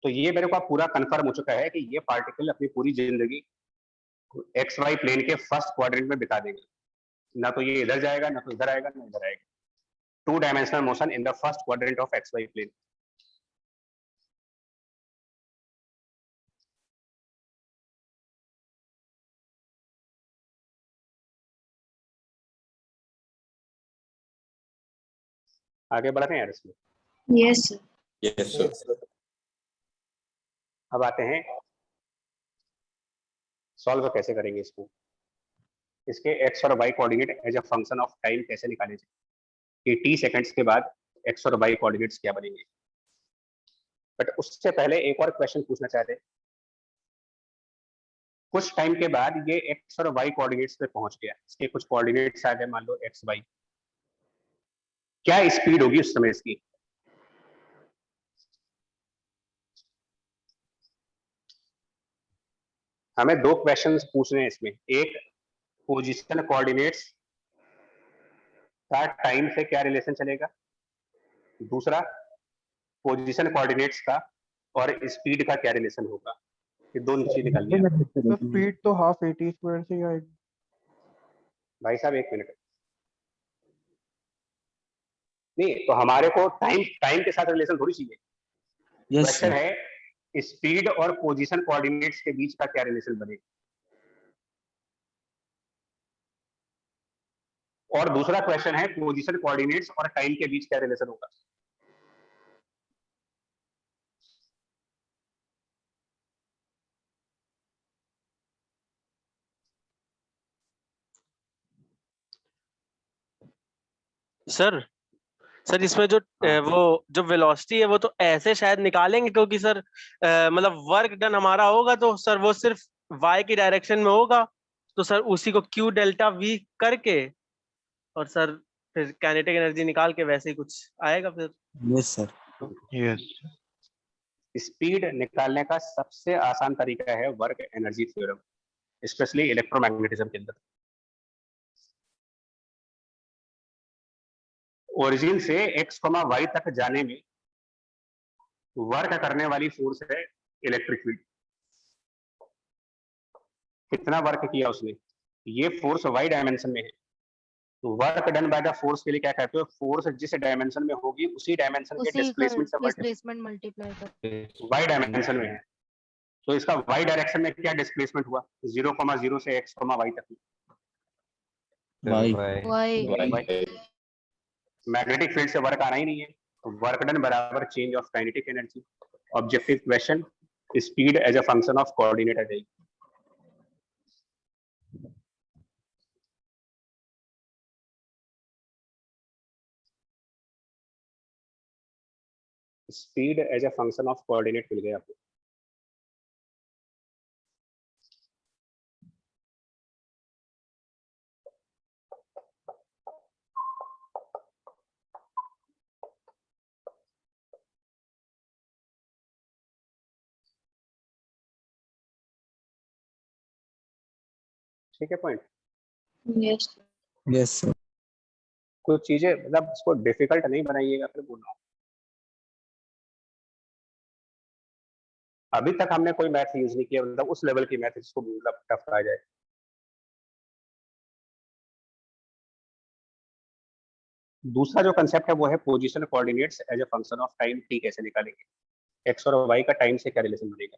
तो ये मेरे को अब पूरा कंफर्म हो चुका है कि ये पार्टिकल अपनी पूरी जिंदगी एक्स वाई प्लेन के फर्स्ट क्वाड्रेंट में बिता देगा। ना तो ये इधर जाएगा, ना तो इधर आएगा, ना इधर आएगा। 2 dimensional motion in the first quadrant of X Y plane. आगे बढ़ रहे हैं यार इसमें। Yes yes sir. अब आते हैं सॉल्व कैसे करेंगे इसको। इसके एक्स और Y coordinate as a function of time कैसे निकाले जाए कि टी सेकंड्स के बाद एक्स और वाई कोऑर्डिनेट्स क्या बनेंगे। बट उससे पहले एक और क्वेश्चन पूछना चाहते हैं। कुछ टाइम के बाद ये एक्स और वाई कोऑर्डिनेट्स पे पहुंच गया, इसके कुछ कोऑर्डिनेट्स आ गए, मान लो एक्स वाई। क्या स्पीड होगी उस समय इसकी? हमें 2 क्वेश्चंस पूछने हैं इसमें। एक, पोजीशन कोऑर्डिनेट्स का टाइम से क्या रिलेशन चलेगा। दूसरा, पोजीशन कोऑर्डिनेट्स का और स्पीड का क्या रिलेशन होगा। ये दोनों चीज निकालनी है। स्पीड तो हाफ AT स्क्वायर से ही आएगी। भाई साहब एक मिनट, नहीं तो हमारे को टाइम टाइम के साथ रिलेशन थोड़ी चाहिए। Yes question sir. है स्पीड और पोजीशन कोऑर्डिनेट्स के बीच का क्या रिलेशन बनेगा, और दूसरा क्वेश्चन है पोजीशन कोऑर्डिनेट्स और टाइम के बीच क्या रिलेशन होगा। सर सर इसमें जो वो जो वेलोसिटी है वो तो ऐसे शायद निकालेंगे, क्योंकि सर मतलब वर्क डन हमारा होगा तो सर वो सिर्फ y की डायरेक्शन में होगा, तो सर उसी को q डेल्टा v करके और सर फिर काइनेटिक एनर्जी निकाल के वैसे ही कुछ आएगा फिर। Yes sir. यस स्पीड निकालने का सबसे आसान तरीका है work energy theorem, specially electromagnetism के अंदर। ओरिजिन से x, y तक जाने में वर्क करने वाली फोर्स है इलेक्ट्रिक फील्ड। कितना वर्क किया उसने, ये फोर्स y डायमेंशन में है, तो work done by the force के लिए क्या कहते हो, फोर्स जिस डायमेंशन में होगी उसी डायमेंशन के उसी का डिस्प्लेसमेंट से डिस्प्लेसमेंट मल्टीप्लाई कर y डायमेंशन में है, तो इसका y डायरेक्शन में क्या डिस्प्लेसमेंट हुआ 0,0 से x, y तक। y मैग्नेटिक फील्ड से वर्क आना ही नहीं है, तो वर्क डन बराबर change of kinetic energy. Objective question, speed as a function of coordinate आ जाएगी। Speed as a function of coordinate मिल गया आपको। ठीक है पॉइंट। Yes yes sir. कुछ चीजें मतलब इसको डिफिकल्ट नहीं बनाइएगा फिर बोलना। अभी तक हमने कोई मैथ यूज नहीं किया, मतलब उस लेवल की मैथ जिसको मतलब टफ कहा जाए। दूसरा जो कंसेप्ट है वो है position coordinates as a function of time t कैसे निकालेंगे, x और y का टाइम से क्या रिलेशन बनेगा।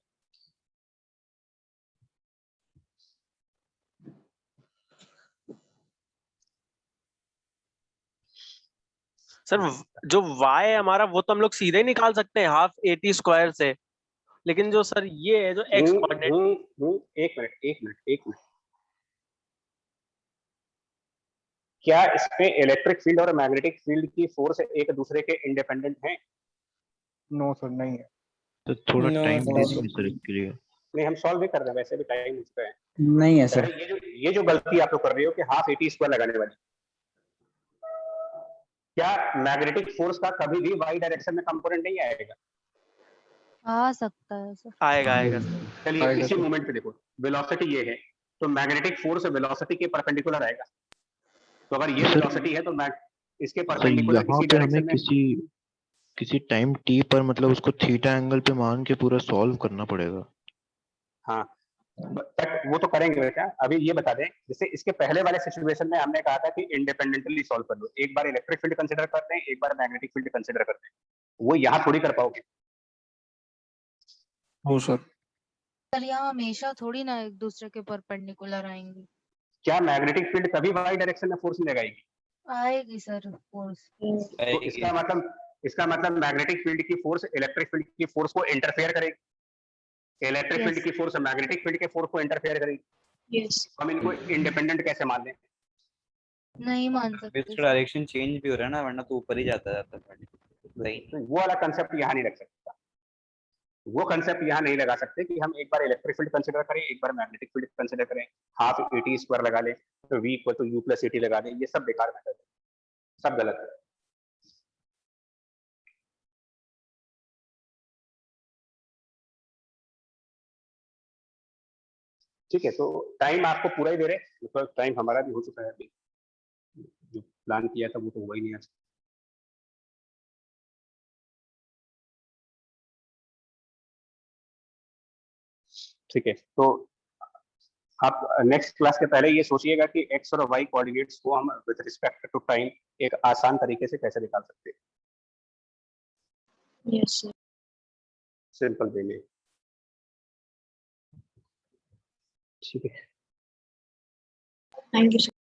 सर जो y है हमारा वो तो हम लोग सीधे ही निकाल सकते हैं हाफ AT स्क्वायर से, लेकिन जो सर ये है जो x कोऑर्डिनेट। एक मिनट क्या इसमें इलेक्ट्रिक फील्ड और मैग्नेटिक फील्ड की फोर्स एक दूसरे के इंडिपेंडेंट हैं? नो सर नहीं है। तो थोड़ा No, टाइम sir. दे दीजिए सर इसके लिए। नहीं हम सॉल्व भी कर रहे हैं, वैसे भी टाइम उस पे है। नहीं है सर। अरे ये जो गलती आप लोग कर रहे हो कि हाफ AT स्क्वायर लगाने वाली, क्या मैग्नेटिक फोर्स का कभी भी y डायरेक्शन में कंपोनेंट नहीं आएगा? आ सकता है सर। आएगा आएगा। चलिए इसी मोमेंट पे देखो, वेलोसिटी ये है तो मैग्नेटिक फोर्स वेलोसिटी के परपेंडिकुलर आएगा, तो अगर ये वेलोसिटी है तो इसके सर परपेंडिकुलर यहाँ किसी पे हमें डायरेक्शन में किसी टाइम t पर मतलब उसको थीटा एंगल पे मान के पूरा सॉल्व करना पड़ेगा। हाँ तक वो तो करेंगे बेटा। अभी ये बता दें, जैसे इसके पहले वाले सिचुएशन में हमने कहा था कि इंडिपेंडेंटली सॉल्व कर लो, एक बार इलेक्ट्रिक फील्ड कंसीडर करते हैं, एक बार मैग्नेटिक फील्ड कंसीडर करते हैं, वो यहाँ थोड़ी कर पाओगे। हो सर। पर यहाँ हमेशा थोड़ी ना एक दूसरे के परपेंडिकुलर आएंगे। क्या मैग्नेटिक फील्ड कभी y डायरेक्शन में फोर्स नहीं लगाएगी? आएगी सर फोर्स। तो इसका मतलब मैग्नेटिक फील्ड की फोर्स इलेक्ट्रिक फील्ड की फोर्स को इंटरफेयर करेगी, इलेक्ट्रिक फील्ड की फोर्स मैग्नेटिक फील्ड के फोर्स को इंटरफेयर करेगी। यस। हम इनको इंडिपेंडेंट कैसे मान लें? नहीं मान सकते। डायरेक्शन चेंज भी हो रहा है ना, वरना तो ऊपर ही जाता है। तो वो वाला कंसेप्ट यहाँ नहीं रख सकता, वो कंसेप्ट यहाँ नहीं लगा सकते कि हम एक बार इलेक्ट्रिक फील्ड कंसीडर करें, एक बार मैग्नेटिक फील्ड कंसीडर करें, हाफ AT स्क्वायर लगा लें, तो V equal to U plus AT लगा दें। ये सब बेकार मेथड है, सब गलत है। ठीक है, तो टाइम आपको पूरा ही दे रहे, मतलब टाइम हमारा भी हो चुका है अभी, जो प्लान किया था वो तो हुआ ही नहीं आज। ठीक है, तो आप नेक्स्ट क्लास के पहले ये सोचिएगा कि एक्स और वाई कोऑर्डिनेट्स को हम विद रिस्पेक्ट टू टाइम एक आसान तरीके से कैसे निकाल सकते हैं। Yes sir. सिंपल वे में। ठीक है, थैंक यू सर।